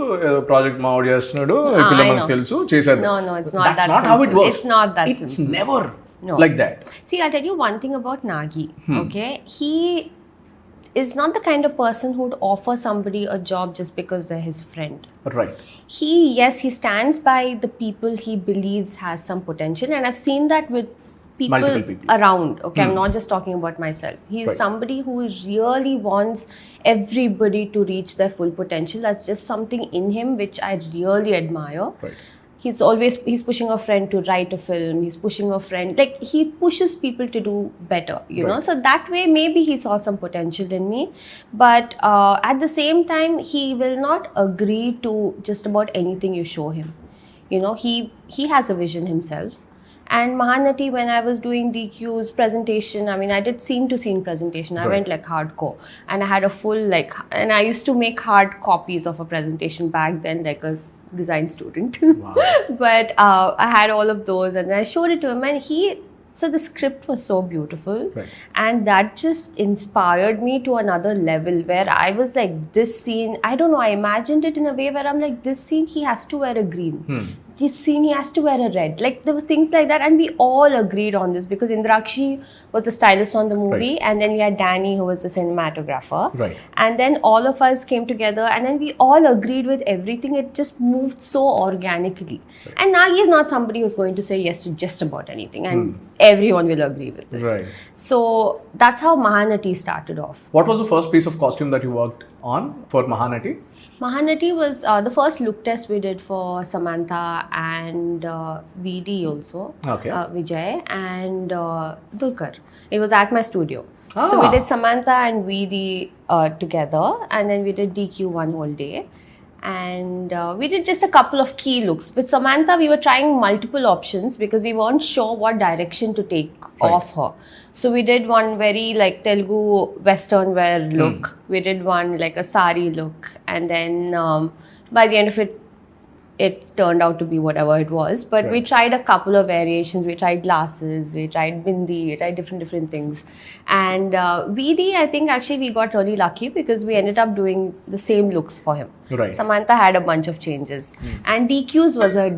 Speaker 1: ప్రాజెక్ట్ మావాడు చేస్తున్నాడు, ఈ పిల్ల మనకు తెలుసు, చేసేది.
Speaker 2: No, it's not
Speaker 1: That's
Speaker 2: that
Speaker 1: not how it
Speaker 2: simple.
Speaker 1: works.
Speaker 2: It's not that
Speaker 1: It's
Speaker 2: simple.
Speaker 1: never like that.
Speaker 2: See, I'll tell you one thing about Nagi, okay? He is not the kind of person who'd offer somebody a job just because they're his friend.
Speaker 1: Right.
Speaker 2: He stands by the people he believes has some potential, and I've seen that with
Speaker 1: Multiple people
Speaker 2: around. Okay, I'm not just talking about myself. He's
Speaker 1: Right.
Speaker 2: somebody who really wants everybody to reach their full potential. That's just something in him which I really admire.
Speaker 1: Right.
Speaker 2: He's pushing a friend to write a film, he's pushing a friend, like he pushes people to do better, you know. So that way maybe he saw some potential in me, but at the same time he will not agree to just about anything you show him, you know. He has a vision himself. And Mahanati, when I was doing DQ's presentation, I mean, I did scene to scene presentation. I went like hardcore, and I had a full and I used to make hard copies of a presentation back then, like a design student.
Speaker 1: Wow.
Speaker 2: But I had all of those, and I showed it to him, and so the script was so beautiful.
Speaker 1: Right.
Speaker 2: And that just inspired me to another level, where I was like, this scene, I don't know, I imagined it in a way where I'm like, this scene he has to wear a green, this scene he has to wear a red, like there were things like that, and we all agreed on this, because Indrakshi was the stylist on the movie,
Speaker 1: Right.
Speaker 2: and then we had Danny, who was the cinematographer.
Speaker 1: Right.
Speaker 2: And then all of us came together, and then we all agreed with everything. It just moved so organically. Right. And Nagi is not somebody who's going to say yes to just about anything, and everyone will agree with this.
Speaker 1: Right.
Speaker 2: So that's how Mahanati started off.
Speaker 1: What was the first piece of costume that you worked on for Mahanati?
Speaker 2: Mahanati was the first look test we did for Samantha and VD also.
Speaker 1: Okay.
Speaker 2: Vijay and Dulkar. It was at my studio.
Speaker 1: Ah.
Speaker 2: So we did Samantha and VD together, and then we did DQ one whole day. And we did just a couple of key looks. With Samantha, we were trying multiple options because we weren't sure what direction to take off her. So we did one very like Telugu western wear look. We did one like a sari look. And then by the end of it, it turned out to be whatever it was. But we tried a couple of variations. We tried glasses, we tried bindi, we tried different things. And VD, I think actually we got really lucky because we ended up doing the same looks for him.
Speaker 1: Right.
Speaker 2: Samantha had a bunch of changes. And DQ's was a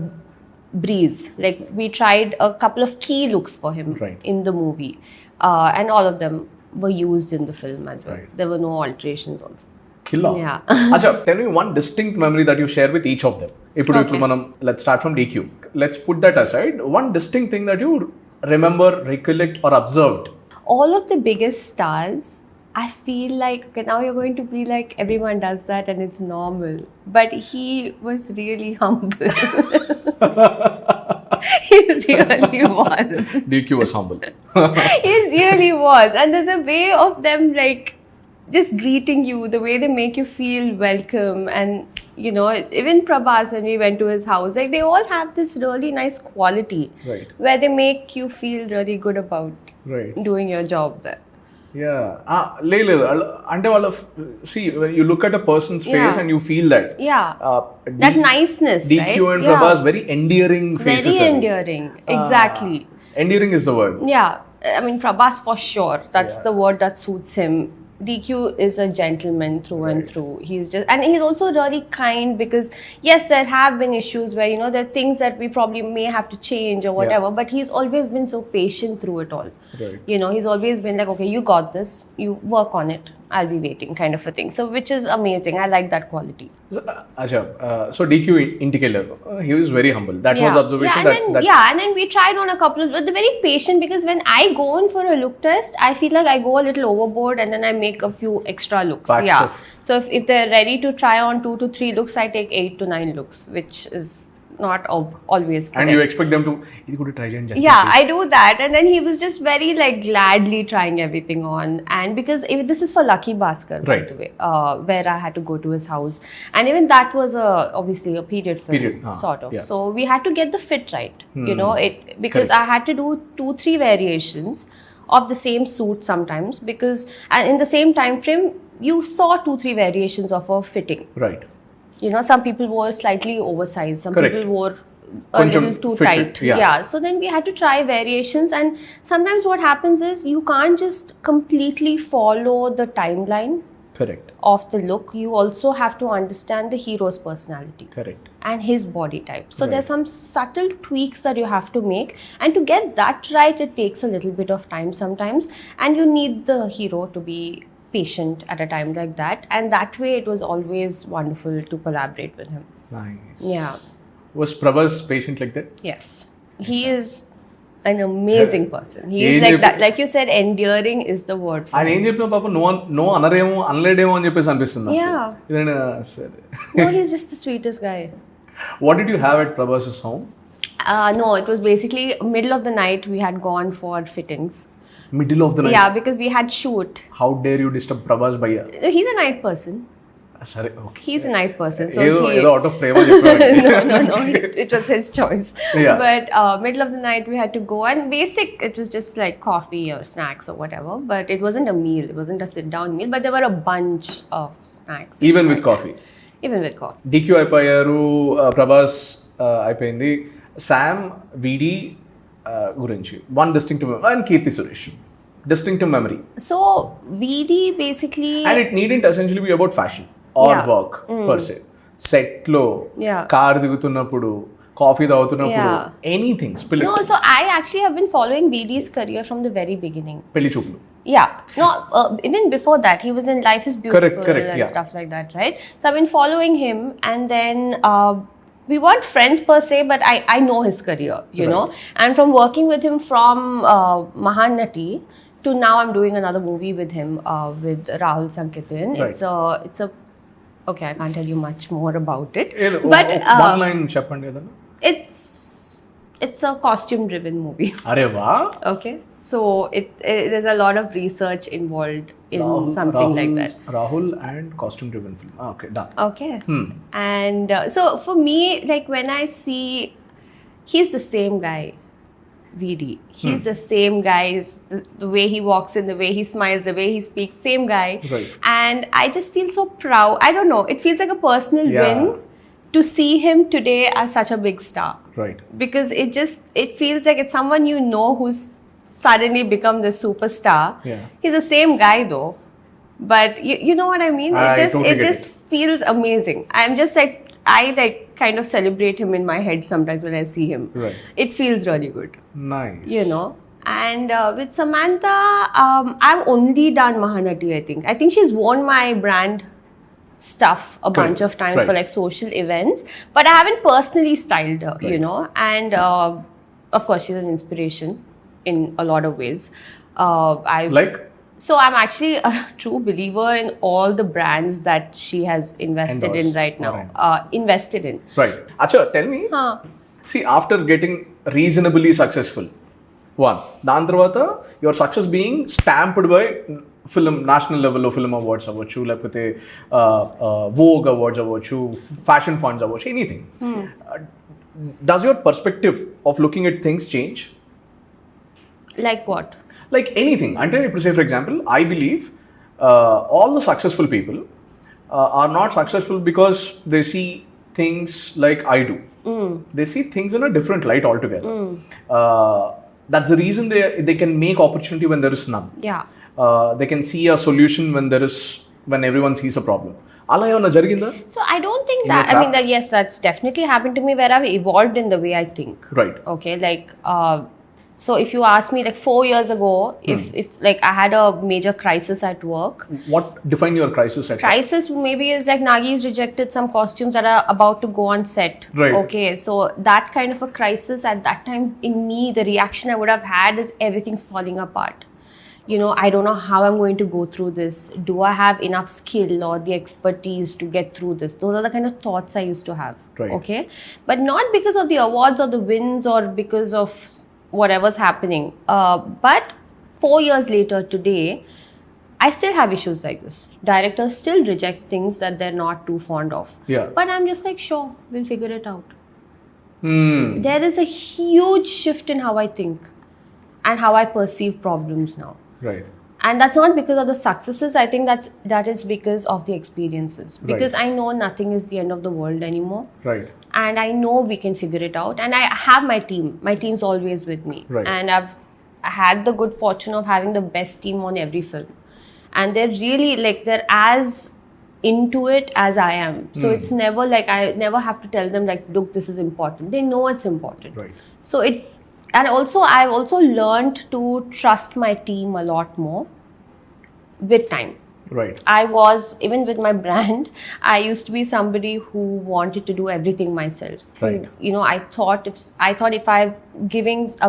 Speaker 2: breeze. Like we tried a couple of key looks for him in the movie. And all of them were used in the film as well.
Speaker 1: Right.
Speaker 2: There were no alterations also.
Speaker 1: Killer.
Speaker 2: Yeah.
Speaker 1: Acha, tell me one distinct memory that you share with each of them. ఇప్పుడు మనం let's start from DQ. Let's put that aside. One distinct thing that you remember, recollect or observed.
Speaker 2: All of the biggest stars I feel like, okay, now you're going to be like, everyone does that and it's normal. But he was really humble. He really was.
Speaker 1: DQ was humble.
Speaker 2: It really was. And there's a way of them like just greeting you, the way they make you feel welcome. And, you know, even Prabhas, when we went to his house, like they all have this really nice quality
Speaker 1: Right.
Speaker 2: where they make you feel really good about
Speaker 1: Right.
Speaker 2: doing your job there.
Speaker 1: Yeah. లేదు అంటే వాళ్ళ see when you look at a person's face
Speaker 2: Yeah.
Speaker 1: and you feel that.
Speaker 2: Yeah. That niceness,
Speaker 1: DQ
Speaker 2: right?
Speaker 1: and Prabhas very endearing faces.
Speaker 2: Very endearing. Exactly.
Speaker 1: Endearing is the word.
Speaker 2: Yeah. I mean, Prabhas for sure. That's
Speaker 1: Yeah.
Speaker 2: the word that suits him. DQ is a gentleman through and through. He's just, and he's also really kind because yes, there have been issues where, you know, there are things that we probably may have to change or whatever, but he's always been so patient through it all.
Speaker 1: Right.
Speaker 2: You know, he's always been like, okay, you got this, you work on it, I'll be waiting, kind of a thing. So, which is amazing. I like that quality.
Speaker 1: So DQ ఇంటికెళ్ళారు. He was very humble. That was observation.
Speaker 2: And then we tried on a couple of, but they're very patient because when I go in for a look test, I feel like I go a little overboard and then I make a few extra looks. So if they're ready to try on 2 to 3 looks, I take 8 to 9 looks, which is not always correct.
Speaker 1: And you expect them to ఇది కూడా try చేయండి just
Speaker 2: Yeah, I do that. And then he was just very like gladly trying everything on. And because this is for Lucky Bhaskar, by the way, where I had to go to his house. And even that was obviously a period film, sort of.
Speaker 1: Yeah.
Speaker 2: So we had to get the fit right, you know, because I had to do 2-3 variations of the same suit sometimes because in the same time frame, you saw 2-3 variations of a fitting.
Speaker 1: Right.
Speaker 2: You know, some people wore slightly oversized, some people wore a little too
Speaker 1: fitted,
Speaker 2: tight. Yeah. So then we had to try variations, and sometimes what happens is you can't just completely follow the timeline
Speaker 1: Correct.
Speaker 2: of the look. You also have to understand the hero's personality.
Speaker 1: Correct.
Speaker 2: And his body type. So there's some subtle tweaks that you have to make, and to get that right, it takes a little bit of time sometimes, and you need the hero to be patient at a time like that, and that way it was always wonderful to collaborate with him.
Speaker 1: Nice.
Speaker 2: Yeah.
Speaker 1: Was Prabhas patient like that?
Speaker 2: Yes, he is an amazing person. He is like that, like you said, endearing is the word for
Speaker 1: ఆయన ఏం చెప్పినా పాప no అనరేమో అనలేడేమో అని చెప్పేసి అనిపిస్తుంది
Speaker 2: Yeah.
Speaker 1: ఇదేనా సరే.
Speaker 2: No, he's just the sweetest guy.
Speaker 1: What did you have at Prabhas's home?
Speaker 2: No, it was basically middle of the night. We had gone for fittings.
Speaker 1: Middle of the night.
Speaker 2: Yeah, because we had shoot.
Speaker 1: How dare you disturb Prabhas Bhaiya?
Speaker 2: He's a night person.
Speaker 1: సరే okay.
Speaker 2: He's a night person. So
Speaker 1: ఏదో out of ప్రేమ చెప్పాడు.
Speaker 2: no. It was his choice.
Speaker 1: Yeah.
Speaker 2: But middle of the night we had to go, and basic it was just like coffee or snacks or whatever. But it wasn't a meal. It wasn't a sit down meal. But there were a bunch of snacks.
Speaker 1: Even with coffee.
Speaker 2: Even with coffee.
Speaker 1: DQ అయిపోయారు, ప్రభాస్ అయిపోయింది. Sam వీడి గురించి one distinctive and Keerthy Suresh distinctive memory.
Speaker 2: So VD basically.
Speaker 1: And it needn't essentially be about fashion or work per se. Set లో car దిగుతున్నప్పుడు coffee తాగుతున్నప్పుడు anything spill.
Speaker 2: No, so I actually have been following VD's career from the very beginning.
Speaker 1: పెళ్లి చూపులు.
Speaker 2: Yeah, no, even before that, he was in Life is Beautiful
Speaker 1: correct,
Speaker 2: and stuff like that, right? So I've been following him, and then we weren't friends per se, but I know his career, you know. And from working with him from Mahanati to now, I'm doing another movie with him with Rahul Sankitan. It's a okay. I can't tell you much more about it, but
Speaker 1: one line చెప్పండి ఏదన్నా.
Speaker 2: It's a costume-driven movie.
Speaker 1: అరే వా.
Speaker 2: Okay, so there's a lot of research involved in something like that.
Speaker 1: Rahul and costume-driven film. Okay, done.
Speaker 2: Okay, and so for me, like when I see, he's the same guy, VD. He's the same guy. The way he walks in, the way he smiles, the way he speaks, same guy.
Speaker 1: Right.
Speaker 2: And I just feel so proud. I don't know. It feels like a personal win to see him today as such a big star.
Speaker 1: Right.
Speaker 2: Because it feels like it's someone you know who's suddenly become the superstar.
Speaker 1: Yeah.
Speaker 2: He's the same guy though. But you know what I mean? It just feels amazing. I'm just like, I like kind of celebrate him in my head sometimes when I see him.
Speaker 1: Right.
Speaker 2: It feels really good.
Speaker 1: Nice.
Speaker 2: You know? And with Samantha, I've only done Mahanati, I think. I think she's worn my brand stuff a bunch of times for like social events, but I haven't personally styled her, you know. And of course, she's an inspiration in a lot of ways.
Speaker 1: Like
Speaker 2: So I'm actually a true believer in all the brands that she has invested in
Speaker 1: Endorsed.
Speaker 2: right now.
Speaker 1: Alright.
Speaker 2: Invested in.
Speaker 1: Right. Acha, tell me.
Speaker 2: Huh.
Speaker 1: See, after getting reasonably successful, one, దాని తర్వాత your success being stamped by film, national level of film awards అవ్వచ్చు, లేకపోతే Vogue awards అవ్వచ్చు, fashion funds అవ్వచ్చు, anything. Does your perspective of looking at things change?
Speaker 2: Like what?
Speaker 1: Like anything. Until, say for example, I believe all the successful people are not successful because they see things like I do. They see things in a different light altogether. That's the reason they can make opportunity when there is none.
Speaker 2: Yeah.
Speaker 1: They can see a solution when everyone sees a problem. అలా ఏమన్నా జరిగిందా?
Speaker 2: So I don't think that, I mean, yes, that's definitely happened to me where I've evolved in the way I think.
Speaker 1: Right.
Speaker 2: Okay, like, so if you ask me like 4 years ago, if like I had a major crisis at work.
Speaker 1: What define your crisis at work?
Speaker 2: Crisis maybe is like Nagi's rejected some costumes that are about to go on set.
Speaker 1: Right.
Speaker 2: Okay, so that kind of a crisis at that time in me, the reaction I would have had is everything's falling apart. You know, I don't know how I'm going to go through this. Do I have enough skill or the expertise to get through this? Those are the kind of thoughts I used to have.
Speaker 1: Right.
Speaker 2: Okay, but not because of the awards or the wins or because of whatever's happening. But 4 years later today, I still have issues like this. Directors still reject things that they're not too fond of.
Speaker 1: Yeah.
Speaker 2: But I'm just like, sure, we'll figure it out. There is a huge shift in how I think and how I perceive problems now.
Speaker 1: Right.
Speaker 2: And that's not because of the successes. I think that is because of the experiences. Because I know nothing is the end of the world anymore.
Speaker 1: Right.
Speaker 2: And I know we can figure it out. And I have my team. My team's always with me.
Speaker 1: Right.
Speaker 2: And I've had the good fortune of having the best team on every film. And they're really like, they're as into it as I am. So it's never like, I never have to tell them like, look, this is important. They know it's important.
Speaker 1: Right.
Speaker 2: So I've also learned to trust my team a lot more with time.
Speaker 1: Right.
Speaker 2: I was, even with my brand, I used to be somebody who wanted to do everything myself.
Speaker 1: Right.
Speaker 2: You know, I thought if I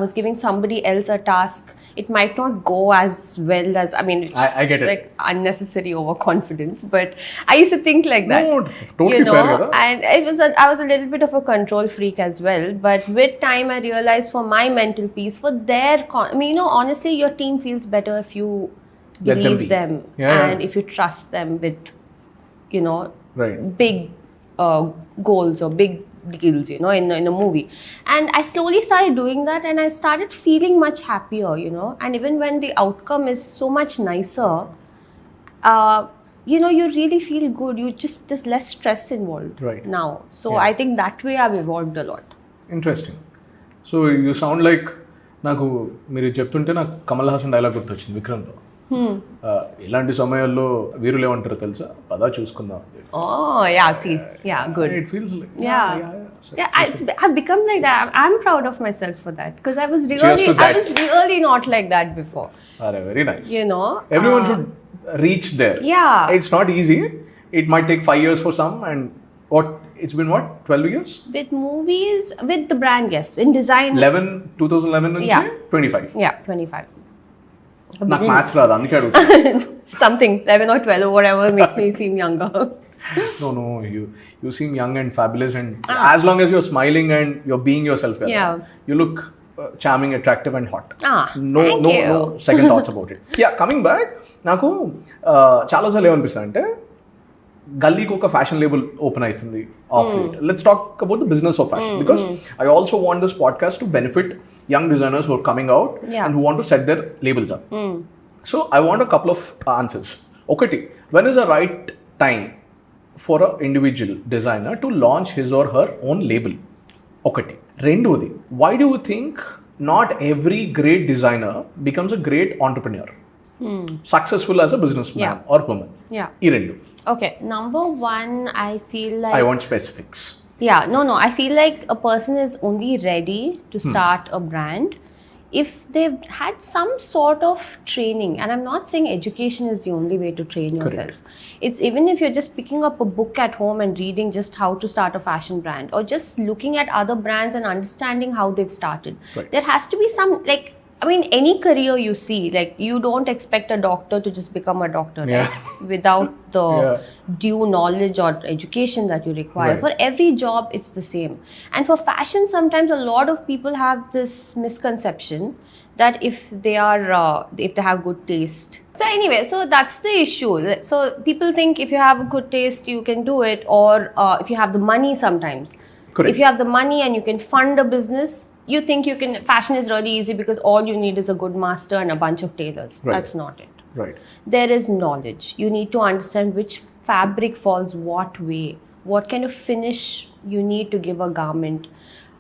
Speaker 2: was giving somebody else a task, it might not go as well as, I mean,
Speaker 1: I get
Speaker 2: it's
Speaker 1: it.
Speaker 2: like unnecessary overconfidence. But I used to think like that.
Speaker 1: No, totally
Speaker 2: you know,
Speaker 1: fair, Gada.
Speaker 2: and I was a little bit of a control freak as well. But with time, I realized for my mental peace, for their, I mean, you know, honestly, your team feels better if you
Speaker 1: Let them
Speaker 2: believe
Speaker 1: be.
Speaker 2: them
Speaker 1: Yeah.
Speaker 2: and if you trust them with, you know,
Speaker 1: Right.
Speaker 2: big goals or big deals, you know, in a movie. And I slowly started doing that and I started feeling much happier, you know. And even when the outcome is so much nicer, you know, you really feel good. There's less stress involved
Speaker 1: Right.
Speaker 2: now. So
Speaker 1: Yeah.
Speaker 2: I think that way I've evolved a lot.
Speaker 1: Interesting. So you sound like, నాకు మీరు చెప్తుంటే నాకు Kamal Haasan dialogue గుర్తొచ్చింది విక్రమ్లో. ఇలాంటి సమయాల్లో వీరులు ఏమంటారో తెలుసా, పదా చూసుకుందాం.
Speaker 2: Oh yeah, see, yeah, good.
Speaker 1: It feels like
Speaker 2: I've become like that. I'm proud of myself for that because I was
Speaker 1: Cheers to that.
Speaker 2: really not like that before.
Speaker 1: Very nice.
Speaker 2: You know,
Speaker 1: Everyone should reach there.
Speaker 2: Yeah.
Speaker 1: It's not easy. It might take 5 years for some, and it's been 12 years?
Speaker 2: With movies, with the brand, yes. In design,
Speaker 1: 2011 నుంచి
Speaker 2: Yeah.
Speaker 1: 25.
Speaker 2: yeah, 25.
Speaker 1: నాకు maths రాదు, అందుకే అడుగుతాను.
Speaker 2: Something 11 or 12 or whatever makes me seem younger.
Speaker 1: No, you seem young and fabulous, and as long as you're smiling and you're being yourself, Gada,
Speaker 2: Yeah.
Speaker 1: you look charming, attractive and hot.
Speaker 2: Thank you.
Speaker 1: No second thoughts about it. Yeah, coming back, నాకు చాలాసార్లు ఏమనిపిస్తుంది అంటే గల్లీకి ఒక fashion label open అవుతుంది of late. Let's talk about the business of fashion, because I also want this podcast to benefit young designers who are coming out and who want to set their labels up. So I want a couple of answers. Okati, when is the right time for an individual designer to launch his or her own label? Okati. Rendodi, why do you think not every great designer becomes a great entrepreneur? Successful as a businessman or woman?
Speaker 2: Yeah.
Speaker 1: Ee rendu.
Speaker 2: Okay, number one, I feel like...
Speaker 1: I want specifics.
Speaker 2: Yeah, no, I feel like a person is only ready to start a brand if they've had some sort of training. And I'm not saying education is the only way to train yourself. It's even if you're just picking up a book at home and reading just how to start a fashion brand, or just looking at other brands and understanding how they've started.
Speaker 1: Right.
Speaker 2: There has to be some, like, I mean, any career you see, like you don't expect a doctor to just become a doctor, right? Without the due knowledge or education that you require.
Speaker 1: Right.
Speaker 2: For every job, it's the same. And for fashion, sometimes a lot of people have this misconception that if they have good taste. So anyway, so that's the issue. So people think if you have a good taste, you can do it, or if you have the money sometimes.
Speaker 1: Correct.
Speaker 2: If you have the money and you can fund a business, you think you can. Fashion is really easy because all you need is a good master and a bunch of tailors.
Speaker 1: Right.
Speaker 2: That's not it.
Speaker 1: Right.
Speaker 2: There is knowledge. You need to understand which fabric falls what way, what kind of finish you need to give a garment,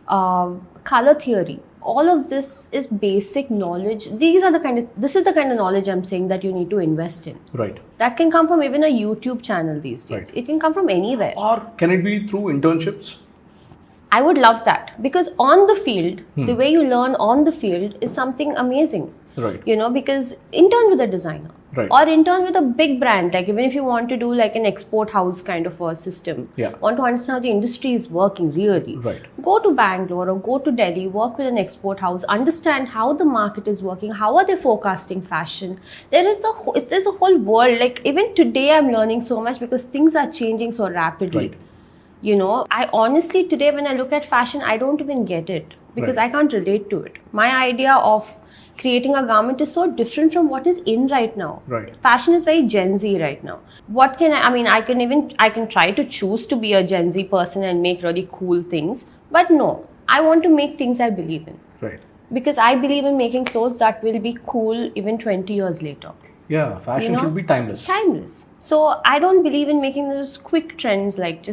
Speaker 2: color theory. All of this is basic knowledge. This is the kind of knowledge I'm saying that you need to invest in.
Speaker 1: Right.
Speaker 2: That can come from even a YouTube channel these days.
Speaker 1: Right.
Speaker 2: It can come from anywhere.
Speaker 1: Or can it be through internships?
Speaker 2: I would love that, because on the field, the way you learn on the field is something amazing.
Speaker 1: Right.
Speaker 2: You know, because intern with a designer.
Speaker 1: Right.
Speaker 2: Or intern with a big brand, like even if you want to do like an export house kind of a system, want to understand how the industry is working really,
Speaker 1: Right.
Speaker 2: go to Bangalore or go to Delhi, work with an export house, understand how the market is working, how are they forecasting fashion. There's a whole world, like even today I'm learning so much because things are changing so rapidly.
Speaker 1: Right.
Speaker 2: You know, I honestly today when I look at fashion, I don't even get it because I can't relate to it. My idea of creating a garment is so different from what is in right now.
Speaker 1: Right.
Speaker 2: Fashion is very Gen Z right now. What can I can try to choose to be a Gen Z person and make really cool things, but no, I want to make things I believe in.
Speaker 1: Right.
Speaker 2: Because I believe in making clothes that will be cool even 20 years later.
Speaker 1: Yeah, fashion should be timeless.
Speaker 2: Timeless. So I don't believe in making those quick trends, like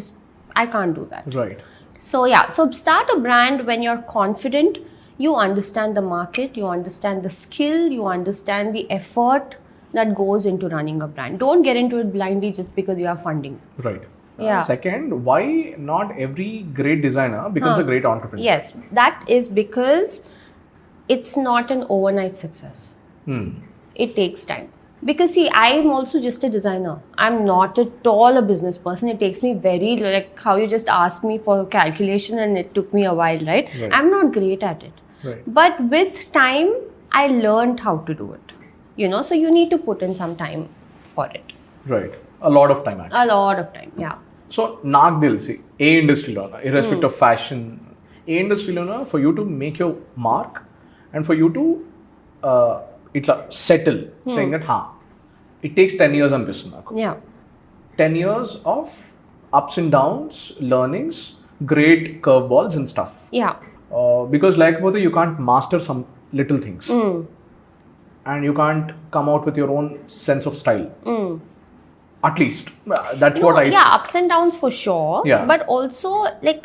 Speaker 2: I can't do that.
Speaker 1: Right.
Speaker 2: So so start a brand when you're confident, you understand the market, you understand the skill, you understand the effort that goes into running a brand. Don't get into it blindly just because you have funding.
Speaker 1: Right.
Speaker 2: Yeah.
Speaker 1: Second, why not every great designer becomes a great entrepreneur?
Speaker 2: Yes, that is because it's not an overnight success. It takes time. Because see, I am also just a designer. I'm not at all a business person. It takes me like how you just asked me for calculation and it took me a while, right? I'm not great at it.
Speaker 1: Right.
Speaker 2: But with time, I learned how to do it. You know, so you need to put in some time for it.
Speaker 1: Right. A lot of time actually.
Speaker 2: A lot of time, yeah.
Speaker 1: So, నాకు తెలిసి ఏ ఇండస్ట్రీలోనా irrespective of fashion, A ఇండస్ట్రీలోనా for you to make your mark and for you to ఇట్లా settle, saying that it takes 10 years అనిపిస్తుంది నాకు.
Speaker 2: Yeah.
Speaker 1: 10 years of ups and downs, learnings, great curveballs and stuff.
Speaker 2: Yeah.
Speaker 1: Because లేకపోతే you can't master some little things. And you can't come out with your own sense of style. At least. That's what I...
Speaker 2: Yeah, ups and downs for sure.
Speaker 1: Yeah.
Speaker 2: But also, like,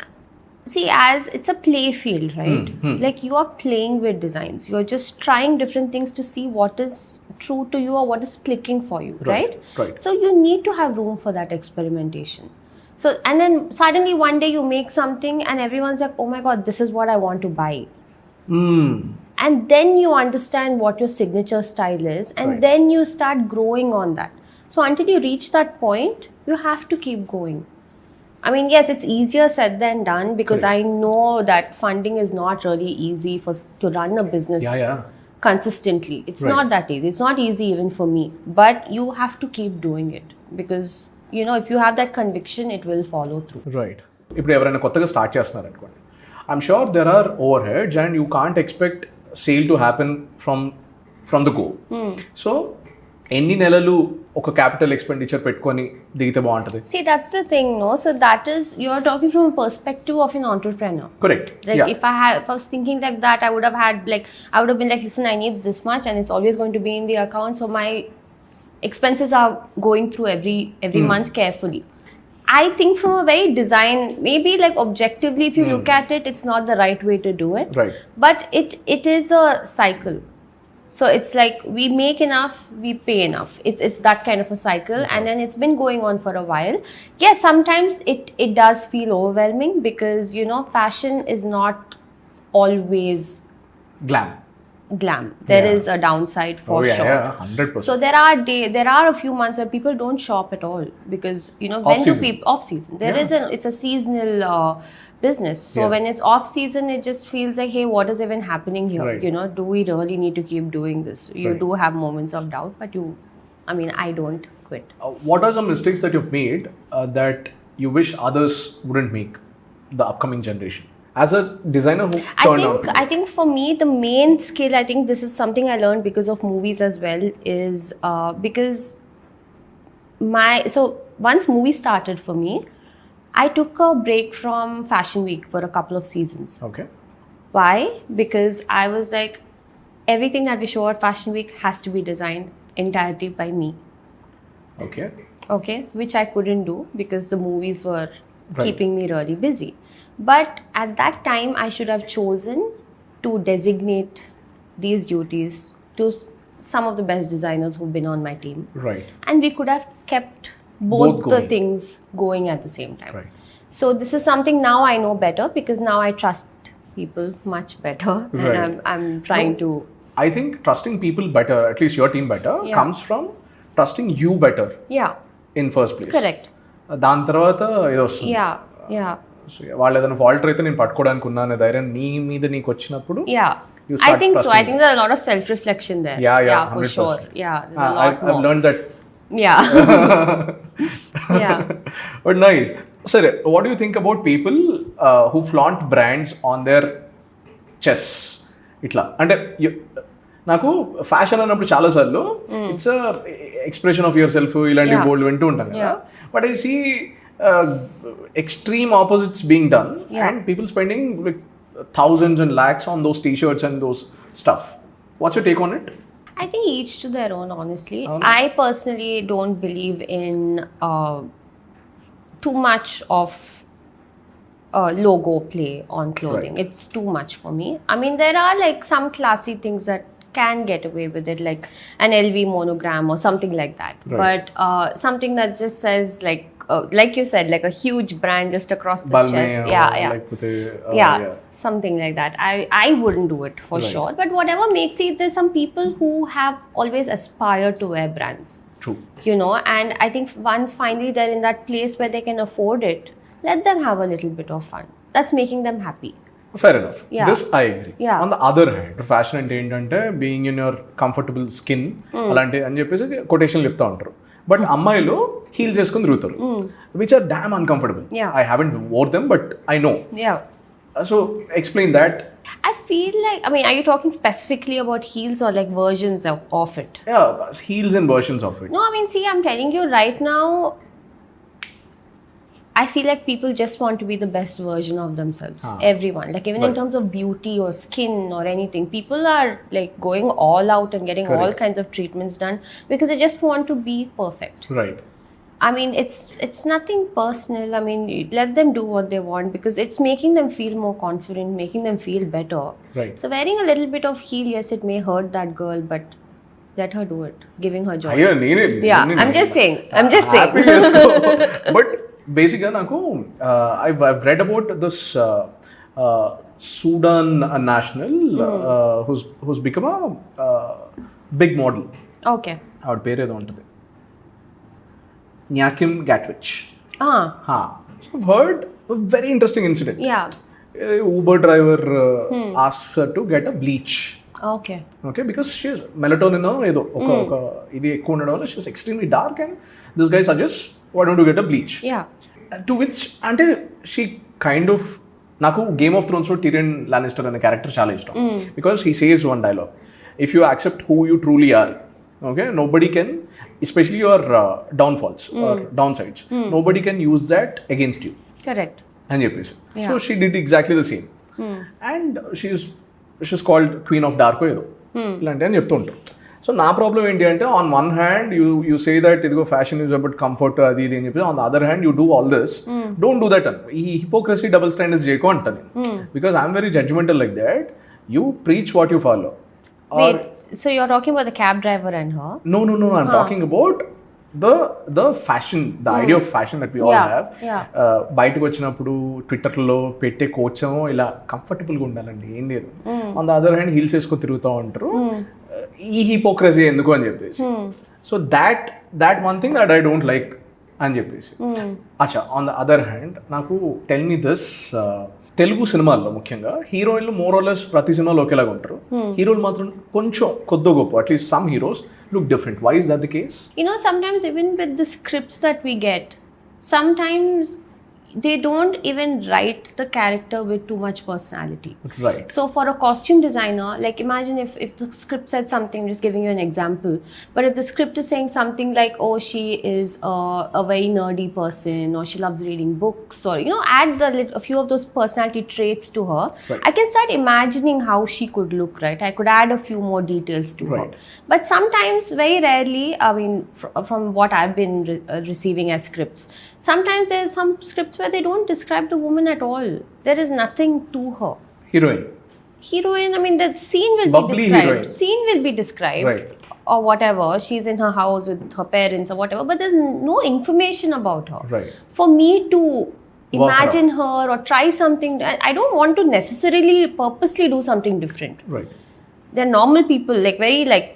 Speaker 2: see, as it's a play field, right? Like, you are playing with designs. You're just trying different things to see what is true to you or what is clicking for you, right?
Speaker 1: Right.
Speaker 2: So, you need to have room for that experimentation. So, and then suddenly one day you make something and everyone's like, oh my God, this is what I want to buy. And then you understand what your signature style is, and then you start growing on that. So until you reach that point, you have to keep going. I mean, yes, it's easier said than done because I know that funding is not really easy to run a business consistently. It's not that easy. It's not easy even for me. But you have to keep doing it because, you know, if you have that conviction, it will follow through.
Speaker 1: Right. ఇప్పుడు ఎవరైనా కొత్తగా start చేస్తున్నారు అనుకోండి, I'm sure there are overheads and you can't expect sale to happen from the go. So ఎన్ని నెలలు ఒక capital expenditure పెట్టుకొని దిగితే బాగుంటుంది?
Speaker 2: See, that's the thing, no? So that is, you're talking from a perspective of an entrepreneur.
Speaker 1: Correct.
Speaker 2: Like if I was thinking like that, I would have been like, listen, I need this much and it's always going to be in the account. So my expenses are going through every month carefully. I think from a very design, maybe like objectively, if you look at it, it's not the right way to do it.
Speaker 1: Right.
Speaker 2: But it is a cycle. So it's like we make enough, we pay enough. It's that kind of a cycle, and then it's been going on for a while. Yes, sometimes it does feel overwhelming because, you know, fashion is not always
Speaker 1: glam.
Speaker 2: glam. There
Speaker 1: Yeah.
Speaker 2: is a downside for sure.
Speaker 1: Yeah, 100%.
Speaker 2: So there are a few months where people don't shop at all because when
Speaker 1: Off-season.
Speaker 2: do people off season? It's a seasonal business. So
Speaker 1: Yeah.
Speaker 2: when it's off season, it just feels like, hey, what is even happening here?
Speaker 1: Right.
Speaker 2: Do we really need to keep doing this? You
Speaker 1: Right.
Speaker 2: do have moments of doubt, but I don't quit.
Speaker 1: What are some mistakes that you've made that you wish others wouldn't make, the upcoming generation? As a designer who turned out.
Speaker 2: I think for me the main skill, I think this is something I learned because of movies as well, is because once movies started for me, I took a break from Fashion Week for a couple of seasons.
Speaker 1: Okay.
Speaker 2: Why? Because I was like, everything that we show at Fashion Week has to be designed entirely by me.
Speaker 1: Okay.
Speaker 2: Okay, which I couldn't do because the movies were
Speaker 1: Right.
Speaker 2: keeping me really busy. But at that time, I should have chosen to designate these duties to some of the best designers who've been on my team.
Speaker 1: Right.
Speaker 2: And we could have kept
Speaker 1: Both
Speaker 2: both the
Speaker 1: going.
Speaker 2: things going at the same time.
Speaker 1: Right.
Speaker 2: So this is something now I know better because now I trust people much better.
Speaker 1: Right.
Speaker 2: And I'm trying to...
Speaker 1: I think trusting people better, at least your team better,
Speaker 2: Yeah.
Speaker 1: comes from trusting you better
Speaker 2: Yeah,
Speaker 1: in first place.
Speaker 2: correct.
Speaker 1: దాని తర్వాత ఏదో వస్తుంది.
Speaker 2: Yeah.
Speaker 1: So, వాళ్ళు ఏదైనా falter అయితే నేను పట్టుకోవడానికి ఉన్నాను ధైర్యం నీ మీద నీకు వచ్చినప్పుడు
Speaker 2: Yeah.
Speaker 1: You
Speaker 2: I
Speaker 1: start
Speaker 2: think so. I
Speaker 1: trusting.
Speaker 2: think there's a lot of self-reflection there.
Speaker 1: Yeah,
Speaker 2: for
Speaker 1: 100%.
Speaker 2: sure. Yeah, there's a lot
Speaker 1: I've
Speaker 2: more.
Speaker 1: learned that.
Speaker 2: Yeah. Yeah.
Speaker 1: But nice. Sir, what do you think about people who flaunt brands on their chests? ఇట్లా అంటే నాకు fashion అన్నప్పుడు చాలాసార్లు it's expression of your సెల్ఫ్ ఇలాంటి
Speaker 2: Yeah.
Speaker 1: Bold వింటూ ఉంటాను కదా. But I see extreme opposites being done and people spending like thousands and lakhs on those t-shirts and those stuff. What's your take on it?
Speaker 2: I think each to their own, honestly. I personally don't believe in too much of logo play on clothing.
Speaker 1: Right.
Speaker 2: It's too much for me. I mean, there are like some classy things that can get away with it, like an LV monogram or something like that.
Speaker 1: Right.
Speaker 2: But something that just says like you said, like a huge brand just across the
Speaker 1: Balmain
Speaker 2: chest.
Speaker 1: or
Speaker 2: Yeah.
Speaker 1: లేకపోతే,
Speaker 2: Yeah, something like that. I wouldn't do it for
Speaker 1: Right.
Speaker 2: sure. But whatever makes it, there's some people who have always aspired to wear brands.
Speaker 1: True.
Speaker 2: And I think once finally they're in that place where they can afford it, let them have a little bit of fun. That's making them happy.
Speaker 1: Fair enough.
Speaker 2: Yeah.
Speaker 1: This I agree.
Speaker 2: Yeah.
Speaker 1: On the other hand, fashion అంటే ఏంటంటే being in your comfortable skin అలాంటి అని చెప్పేసి quotation చెప్తా ఉంటారు. But అమ్మాయిలు heels వేసుకుని తిరుగుతారు, which are damn uncomfortable.
Speaker 2: Yeah.
Speaker 1: I haven't wore them but I know.
Speaker 2: Yeah.
Speaker 1: So explain that.
Speaker 2: I feel like, I mean, are you talking specifically about heels or like versions of it?
Speaker 1: Heels and versions of it.
Speaker 2: No, I mean, see, I'm telling you right now, I feel like people just want to be the best version of themselves. Everyone. Like even in
Speaker 1: Right.
Speaker 2: terms of beauty or skin or anything, people are like going all out and getting all
Speaker 1: Correct.
Speaker 2: kinds of treatments done because they just want to be perfect.
Speaker 1: Right.
Speaker 2: I mean, it's nothing personal. I mean, let them do what they want because it's making them feel more confident, making them feel better.
Speaker 1: Right.
Speaker 2: So wearing a little bit of heel, yes, it may hurt that girl, but let her do it, giving her joy.
Speaker 1: అయ్యో నేనే
Speaker 2: Yeah, I'm just saying.
Speaker 1: Happy చేసుకో. But బేసిక్గా నాకు I read about this Sudan national who's become a big model.
Speaker 2: Okay.
Speaker 1: ఆవిడ పేరు ఏదో ఉంటుంది, Nyakim Gatwech. Heard very interesting incident.
Speaker 2: Yeah.
Speaker 1: Uber driver asks her to get a bleach.
Speaker 2: Okay.
Speaker 1: Okay, because she's melatonin ఏదో ఒక ఇది ఎక్కువ ఉండడం వల్ల she's extremely dark and this guy suggests why don't you get a bleach.
Speaker 2: Yeah.
Speaker 1: To which అంటే she kind of, నాకు Game of Thrones లో Tyrion Lannister అనే క్యారెక్టర్ చాలా ఇష్టం because he says one dialogue, if you accept who you truly are, okay, nobody can, especially your downfalls or down sides, nobody can use that against you
Speaker 2: Correct.
Speaker 1: అని చెప్పేసి. So she did exactly the same and she's called queen of dark ఏదో ఇలాంటి అని చెప్తూ ఉంటారు. So నా problem ఏంటి అంటే, on one hand you say that ఇదిగో ఫ్యాషన్ ఈజ్ అబౌట్ కంఫర్ట్ అది ఇది అని చెప్పి, on the other hand you do all this, don't do that అని. ఈ హిపోక్రసీ డబుల్ స్టాండర్డ్స్ చేయకు అంటాను, because I'm very judgemental like that. You preach what you follow.
Speaker 2: Wait, so you're talking about the cab driver and her?
Speaker 1: No, I'm talking about the fashion, the idea of fashion that we all have, బయటకు వచ్చినప్పుడు ట్విట్టర్లో పెట్టే coach ఏమో ఇలా కంఫర్టబుల్గా ఉండాలండి, ఏం లేదు. On the other hand heels వేసుకొని తిరుగుతూ ఉంటారు. ఈ హిపోక్రసీ ఎందుకు అని చెప్పేసి. So that one thing that I don't like అని చెప్పేసి. అచ్చా, ఆన్ ద అదర్ హ్యాండ్ నాకు టెల్ మీ దిస్, తెలుగు సినిమాల్లో ముఖ్యంగా హీరోయిన్లు మోరోలెస్ ప్రతి సినిమాలో ఒకేలాగా ఉంటారు. హీరోలు మాత్రం కొంచెం కొద్ది గొప్ప, at least some heroes look different. Why is that the case?
Speaker 2: You know, sometimes even with the scripts that we get, sometimes they don't even write the character with too much personality.
Speaker 1: Right.
Speaker 2: So for a costume designer, like imagine if the script said something, I'm just giving you an example, but if the script is saying something like, oh, she is a very nerdy person, or she loves reading books, or, you know, add a few of those personality traits to her,
Speaker 1: right,
Speaker 2: I can start imagining how she could look, right? I could add a few more details to
Speaker 1: right,
Speaker 2: her. But sometimes, very rarely, I mean, from what I've been receiving as scripts, sometimes there's some scripts where they don't describe the woman at all. There is nothing to her. Heroine, I mean, the scene will
Speaker 1: Bubbly
Speaker 2: be described.
Speaker 1: Heroine.
Speaker 2: Scene will be described.
Speaker 1: Right.
Speaker 2: Or whatever. She's in her house with her parents or whatever. But there's no information about her.
Speaker 1: Right.
Speaker 2: For me to imagine her or try something, I don't want to necessarily purposely do something different.
Speaker 1: Right.
Speaker 2: They're normal people, like very like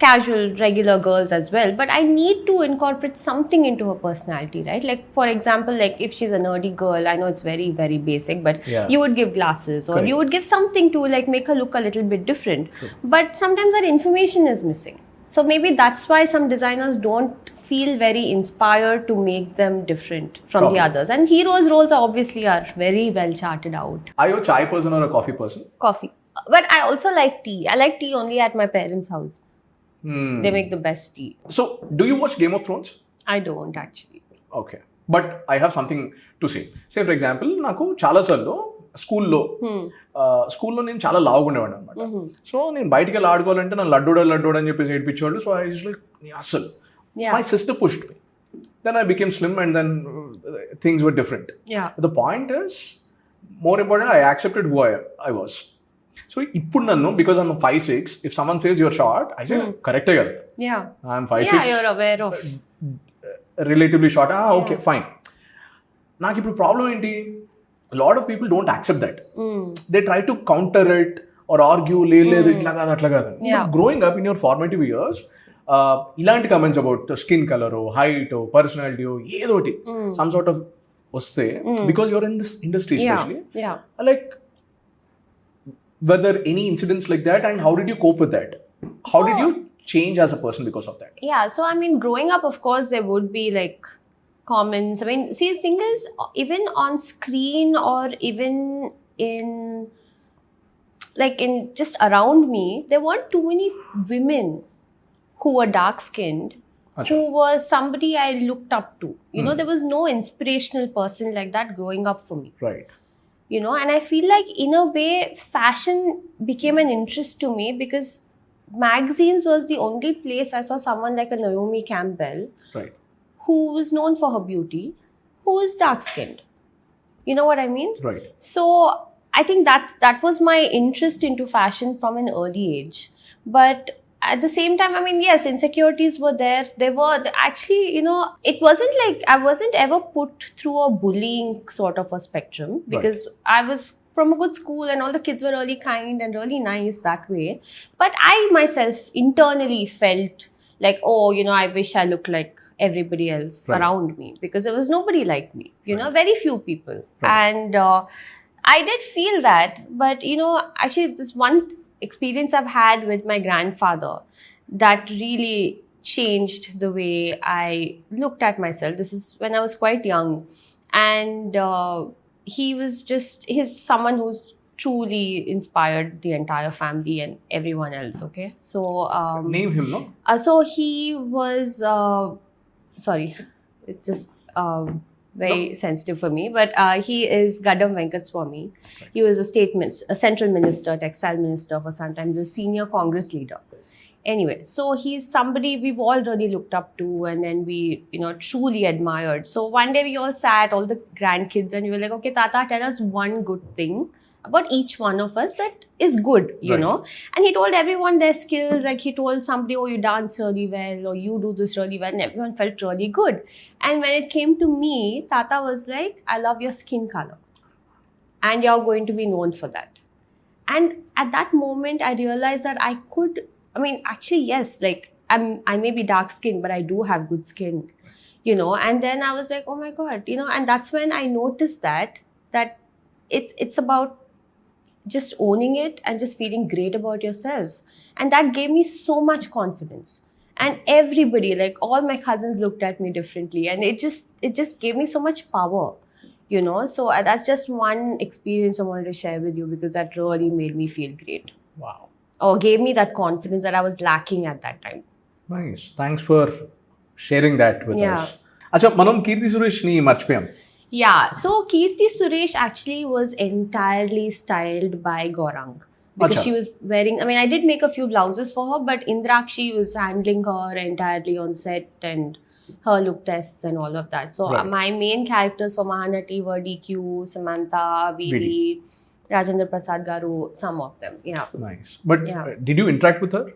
Speaker 2: casual, regular girls as well, but I need to incorporate something into her personality, right? Like, for example, like if she's a nerdy girl, I know it's very, very basic, but you would give glasses or
Speaker 1: correct,
Speaker 2: you would give something to like make her look a little bit different. True. But sometimes that information is missing. So maybe that's why some designers don't feel very inspired to make them different from the others. And heroes' roles obviously are very well charted out.
Speaker 1: Are you a chai person or a coffee person?
Speaker 2: Coffee. But I also like tea. I like tea only at my parents' house. They make the best tea.
Speaker 1: So, do you watch Game of Thrones?
Speaker 2: I don't actually.
Speaker 1: Okay. But I have something to say. Say, for example, నాకు చాలాసార్లు స్కూల్లో నేను చాలా లావుగా ఉండేవాడిని అనమాట. So నేను బయటికి వెళ్ళి ఆడుకోవాలంటే నన్ను లడ్డూడు అని చెప్పేసి ఏడిపించేవాళ్ళు. సో ఐ యూజ్ లైక్ అసలు my sister pushed me. Then I became slim and then things were different. The point is more important, I accepted who I was. So ఇప్పుడు నన్ను, because I'm 5'6", if someone says your short, I say కరెక్టే కదా, I'm 5'6",
Speaker 2: you're aware of
Speaker 1: relatively short, okay fine. నాకు ఇప్పుడు problem ఏంటి, lot of people don't accept that. They try to counter it or argue, లేదు ఇట్లా కాదు అట్లా కాదు. Growing up in your formative years, ఇలాంటి comments about skin colour, height, personality, ఏదోటి సమ్ సార్ట్ ఆఫ్ వస్తే, because your in this industry especially, like were there any incidents like that, and how did you cope with that? How did you change as a person because of that?
Speaker 2: Yeah, so I mean, growing up, of course, there would be like comments. I mean, see, the thing is, even on screen or even in like in just around me, there weren't too many women who were dark skinned, who was somebody I looked up to. You know, there was no inspirational person like that growing up for me.
Speaker 1: Right.
Speaker 2: You know, and I feel like in a way fashion became an interest to me because magazines was the only place I saw someone like a Naomi Campbell,
Speaker 1: right,
Speaker 2: who was known for her beauty, who was dark skinned. You know what I mean?
Speaker 1: Right.
Speaker 2: So I think that was my interest into fashion from an early age. But at the same time, I mean, yes, insecurities were there. They were actually, you know, it wasn't like I wasn't ever put through a bullying sort of a spectrum because I was from a good school and all the kids were really kind and really nice that way. But I myself internally felt like, oh, you know, I wish I looked like everybody else around me because there was nobody like me, you know, very few people. And I did feel that. But, you know, actually this one experience I've had with my grandfather that really changed the way I looked at myself. This is when I was quite young, and he's someone who's truly inspired the entire family and everyone else. Okay, so
Speaker 1: name him, no?
Speaker 2: So he was sorry, it's just very sensitive for me, but he is Gaddam Venkatswamy. He was a central minister, textile minister for some time, the senior Congress leader. Anyway, so he's somebody we've all really looked up to, and then we, you know, truly admired. So one day we all sat, all the grandkids, and we were like, okay, Tata, tell us one good thing about each one of us that is good, you know. And he told everyone their skills. Like he told somebody, oh, you dance really well, or you do this really well, and everyone felt really good. And when it came to me, Tata was like, I love your skin color, and you're going to be known for that. And at that moment, I realized that I could. I mean, actually, yes, like I may be dark skinned, but I do have good skin, you know. And then I was like, oh my God, you know. And that's when I noticed that it's about just owning it and just feeling great about yourself. And that gave me so much confidence. And everybody, like all my cousins looked at me differently. And it just gave me so much power, you know. So that's just one experience I wanted to share with you, because that really made me feel great.
Speaker 1: Wow.
Speaker 2: Or gave me that confidence that I was lacking at that time.
Speaker 1: Nice. Thanks for sharing that with us. Acha, manam Kirti Suresh ni marchipayam.
Speaker 2: Yeah, so Kirti Suresh actually was entirely styled by Gaurang, because she was wearing, I mean, I did make a few blouses for her, but Indrakshi was handling her entirely on set and her look tests and all of that. So my main characters for Mahanati were DQ, Samantha, VD, Rajendra Prasad Garu, some of them. Yeah.
Speaker 1: Nice. But did you interact with her?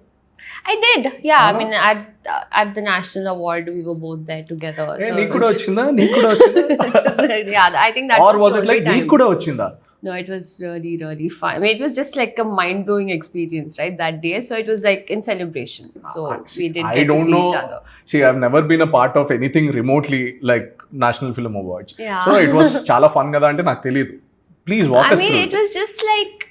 Speaker 2: I did, yeah. I mean, at the national award, we were both there together.
Speaker 1: Hey,
Speaker 2: so yeah, I think that.
Speaker 1: Or was it
Speaker 2: the
Speaker 1: like
Speaker 2: only
Speaker 1: nee kuda vachinda?
Speaker 2: No, it was really, really fun. I mean, it was just like a mind-blowing experience, right, that day. So it was like in celebration. So we did get to see each other.
Speaker 1: See, I've never been a part of anything remotely like National Film Awards.
Speaker 2: Yeah.
Speaker 1: So it was chala fun kada ante నాకు తెలియదు. Please walk us through.
Speaker 2: I mean, it was just like.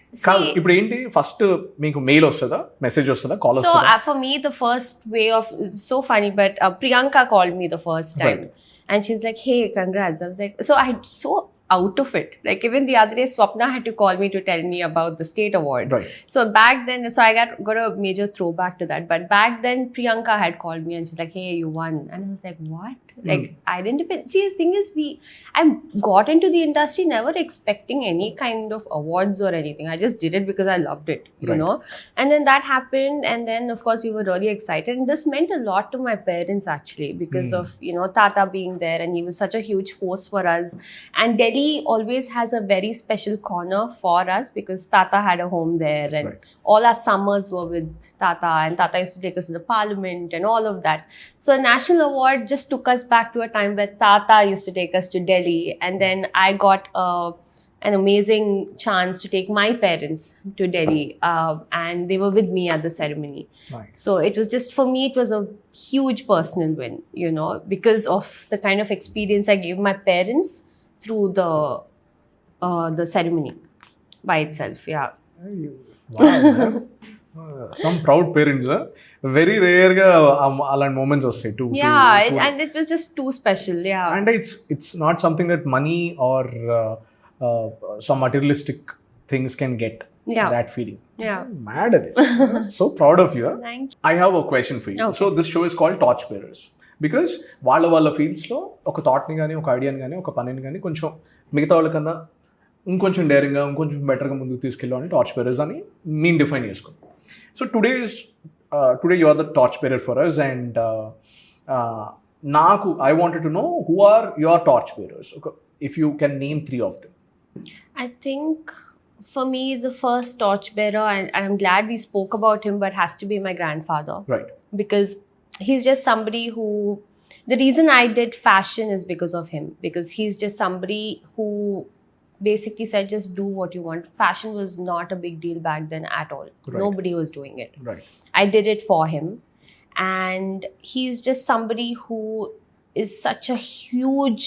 Speaker 1: ఇప్పుడు ఏంటి first మీకు mail వస్తుందా message వస్తుందా call
Speaker 2: So
Speaker 1: వస్తుందా
Speaker 2: for me, the first way of, it's so funny, but Priyanka called me the first time, and she's like, "Hey, congrats." I was like, so I so out of it. Like even the other day, Swapna had to call me to tell me about the state award.
Speaker 1: Right.
Speaker 2: So back then, so I got a major throwback to that. But back then, Priyanka had called me and she's like, "Hey, you won," and I was like, "What?" Like I didn't even see. The thing is, I got into the industry never expecting any kind of awards or anything. I just did it because I loved it, you know. And then that happened, and then of course we were really excited. And this meant a lot to my parents actually, because of, you know, Tata being there, and he was such a huge force for us. And Delhi always has a very special corner for us because Tata had a home there, and all our summers were with Tata, and Tata used to take us to the parliament and all of that. So a national award just took us back to a time where Tata used to take us to Delhi, and then I got an amazing chance to take my parents to Delhi, and they were with me at the ceremony.
Speaker 1: Nice.
Speaker 2: So it was just, for me, it was a huge personal win, you know, because of the kind of experience I gave my parents through the ceremony by itself. Yeah.
Speaker 1: Wow. Some proud parents, very rare ga అలాంటి moments వస్తాయి too.
Speaker 2: And it was just too special. Yeah.
Speaker 1: And it's not something that money or some materialistic things can get. That feeling.
Speaker 2: Yeah.
Speaker 1: Mad at it. So proud of you.
Speaker 2: Thank you.
Speaker 1: I have a question for you. So this show is called TorchBearers. Because వాళ్ళ ఫీల్డ్స్లో ఒక థాట్ని కానీ ఒక ఐడియాని కానీ ఒక పనిని కానీ కొంచెం మిగతా వాళ్ళకన్నా ఇంకొంచెం డేరింగ్గా ఇంకొంచెం బెటర్గా ముందుకు తీసుకెళ్ళాలని టార్చ్ బేరర్స్ అని మేము డిఫైన్ చేసుకున్నాం. So today you are the torch bearer for us, and నాకు I wanted to know who are your torch bearers if you can name 3 of them.
Speaker 2: I think for me, the first torchbearer, and I'm glad we spoke about him, but has to be my grandfather.
Speaker 1: Right.
Speaker 2: Because he's just somebody who, the reason I did fashion is because of him, because he's just somebody who basically said, just do what you want. Fashion was not a big deal back then at all. Nobody was doing it.
Speaker 1: Right.
Speaker 2: I did it for him. And he's just somebody who is such a huge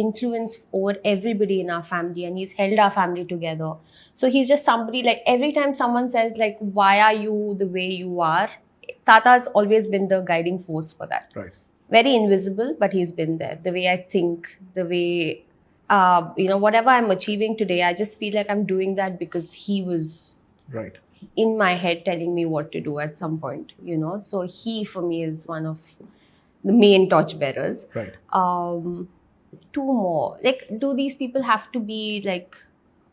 Speaker 2: influence over everybody in our family, and he's held our family together. So he's just somebody, like every time someone says like, why are you the way you are, Tata's always been the guiding force for that.
Speaker 1: Right.
Speaker 2: Very invisible, but he's been there. The way I think, the way you know, whatever I'm achieving today, I just feel like I'm doing that because he was in my head telling me what to do at some point, you know. So he for me is one of the main torchbearers.
Speaker 1: Right.
Speaker 2: 2 more. Like, do these people have to be like,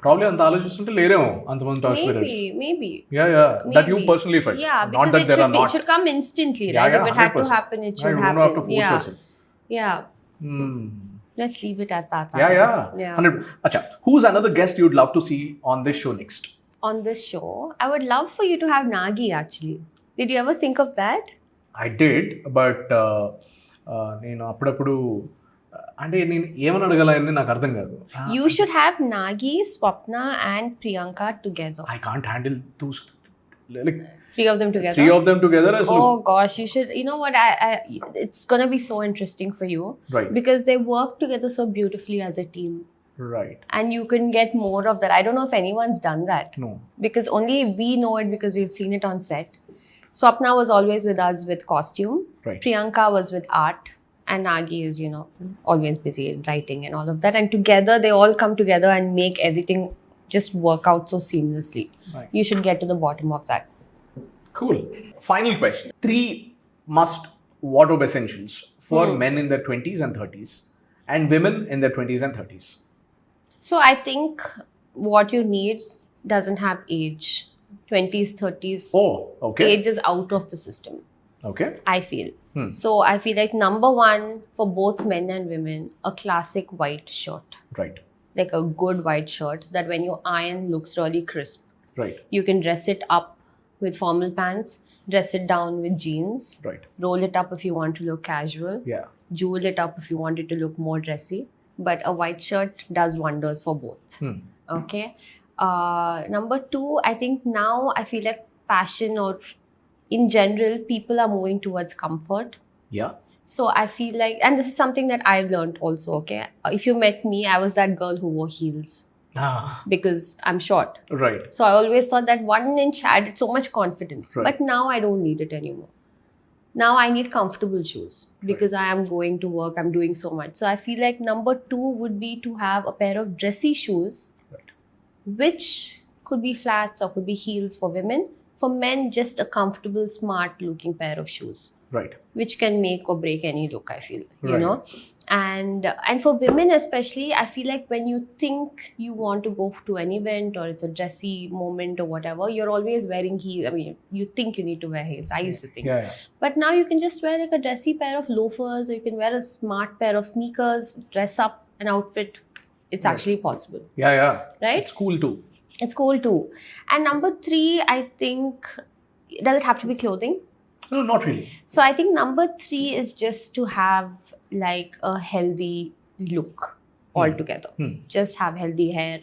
Speaker 1: probably అంత ఆలోచిస్తుంటే లేరేమో అంతమంది torch bearers.
Speaker 2: maybe
Speaker 1: that you personally felt.
Speaker 2: Yeah,
Speaker 1: not that there are not.
Speaker 2: It should come instantly, right? If it had to happen, it should happen.
Speaker 1: You don't have to force yourself.
Speaker 2: Yeah. Let's leave it at that.
Speaker 1: Yeah.
Speaker 2: Yeah.
Speaker 1: 100. Acha, who's another guest you'd love to see on this show next?
Speaker 2: On this show, I would love for you to have Nagi actually. Did you ever think of that?
Speaker 1: I did, but నేను అప్పుడప్పుడు అంటే నేను ఏమని అడగాలని నాకు అర్థం కాదు.
Speaker 2: You should have Nagi, Swapna, and Priyanka together.
Speaker 1: I can't handle two, like
Speaker 2: Three of them together.
Speaker 1: three of them together.
Speaker 2: Oh gosh, you should. You know what? It's gonna be so interesting for you,
Speaker 1: Right.
Speaker 2: Because they work together so beautifully as a team,
Speaker 1: Right.
Speaker 2: and you can get more of that. I don't know if anyone's done that.
Speaker 1: No.
Speaker 2: Because only we know it because we've seen it on set. Swapna was always with us with costume.
Speaker 1: Right.
Speaker 2: Priyanka was with art. And Nagi is, always busy writing and all of that. And together, they all come together and make everything just work out so seamlessly.
Speaker 1: Right.
Speaker 2: You should get to the bottom of that.
Speaker 1: Cool. Final question. 3 must wardrobe essentials for men in their 20s and 30s and women in their 20s and 30s.
Speaker 2: So I think what you need doesn't have age. 20s, 30s.
Speaker 1: Oh, okay.
Speaker 2: Age is out of the system,
Speaker 1: Okay.
Speaker 2: I feel. So I feel like number one for both men and women, a classic white shirt.
Speaker 1: Right.
Speaker 2: Like a good white shirt that when you iron looks really crisp.
Speaker 1: Right.
Speaker 2: You can dress it up with formal pants, dress it down with jeans,
Speaker 1: Right.
Speaker 2: roll it up if you want to look casual,
Speaker 1: Yeah.
Speaker 2: jewel it up if you want it to look more dressy. But a white shirt does wonders for both. Okay. Number two, I think now I feel like fashion or in general, people are moving towards comfort.
Speaker 1: Yeah.
Speaker 2: So I feel like, and this is something that I've learned also, okay? If you met me, I was that girl who wore heels because I'm short.
Speaker 1: Right.
Speaker 2: So I always thought that 1 inch added so much confidence.
Speaker 1: Right.
Speaker 2: But now I don't need it anymore. Now I need comfortable shoes because I am going to work, I'm doing so much. So I feel like number 2 would be to have a pair of dressy shoes,
Speaker 1: Right.
Speaker 2: which could be flats or could be heels for women. For men, just a comfortable, smart looking pair of shoes,
Speaker 1: Right.
Speaker 2: which can make or break any look, I feel, you
Speaker 1: Right.
Speaker 2: know. And for women especially, I feel like when you think you want to go to an event or it's a dressy moment or whatever, you're always wearing heels. I mean, you think you need to wear heels. I used to think.
Speaker 1: Yeah.
Speaker 2: But now you can just wear like a dressy pair of loafers, or you can wear a smart pair of sneakers, dress up an outfit. It's actually possible.
Speaker 1: Yeah.
Speaker 2: Right?
Speaker 1: It's cool too.
Speaker 2: It's cool too. And number 3, I think, does it have to be clothing?
Speaker 1: No, not really.
Speaker 2: So I think number 3 is just to have like a healthy look altogether. Just have healthy hair,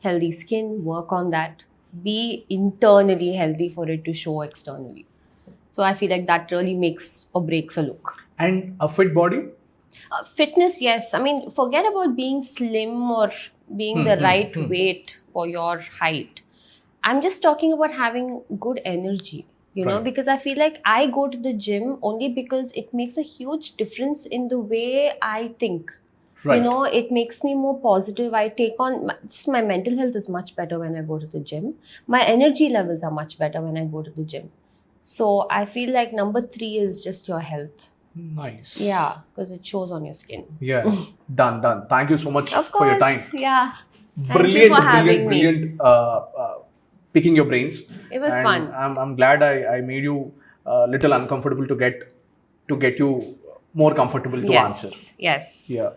Speaker 2: healthy skin, work on that. Be internally healthy for it to show externally. So I feel like that really makes or breaks a look.
Speaker 1: And a fit body?
Speaker 2: Fitness, yes. I mean, forget about being slim or being the right weight for your height. I'm just talking about having good energy, you know,
Speaker 1: Right.
Speaker 2: because I feel like I go to the gym only because it makes a huge difference in the way I think.
Speaker 1: Right.
Speaker 2: You know, it makes me more positive. I take on, just my mental health is much better when I go to the gym. My energy levels are much better when I go to the gym. So I feel like number 3 is just your health.
Speaker 1: Nice.
Speaker 2: Yeah, because it shows on your skin.
Speaker 1: Yeah. Done. Thank you so much
Speaker 2: Of course.
Speaker 1: for your time.
Speaker 2: Yeah.
Speaker 1: Brilliant,
Speaker 2: Thank you for having me.
Speaker 1: brilliant picking your brains.
Speaker 2: It was
Speaker 1: And
Speaker 2: fun.
Speaker 1: I'm glad I made you a little uncomfortable to get you more comfortable to answer.
Speaker 2: Yes.
Speaker 1: Yeah.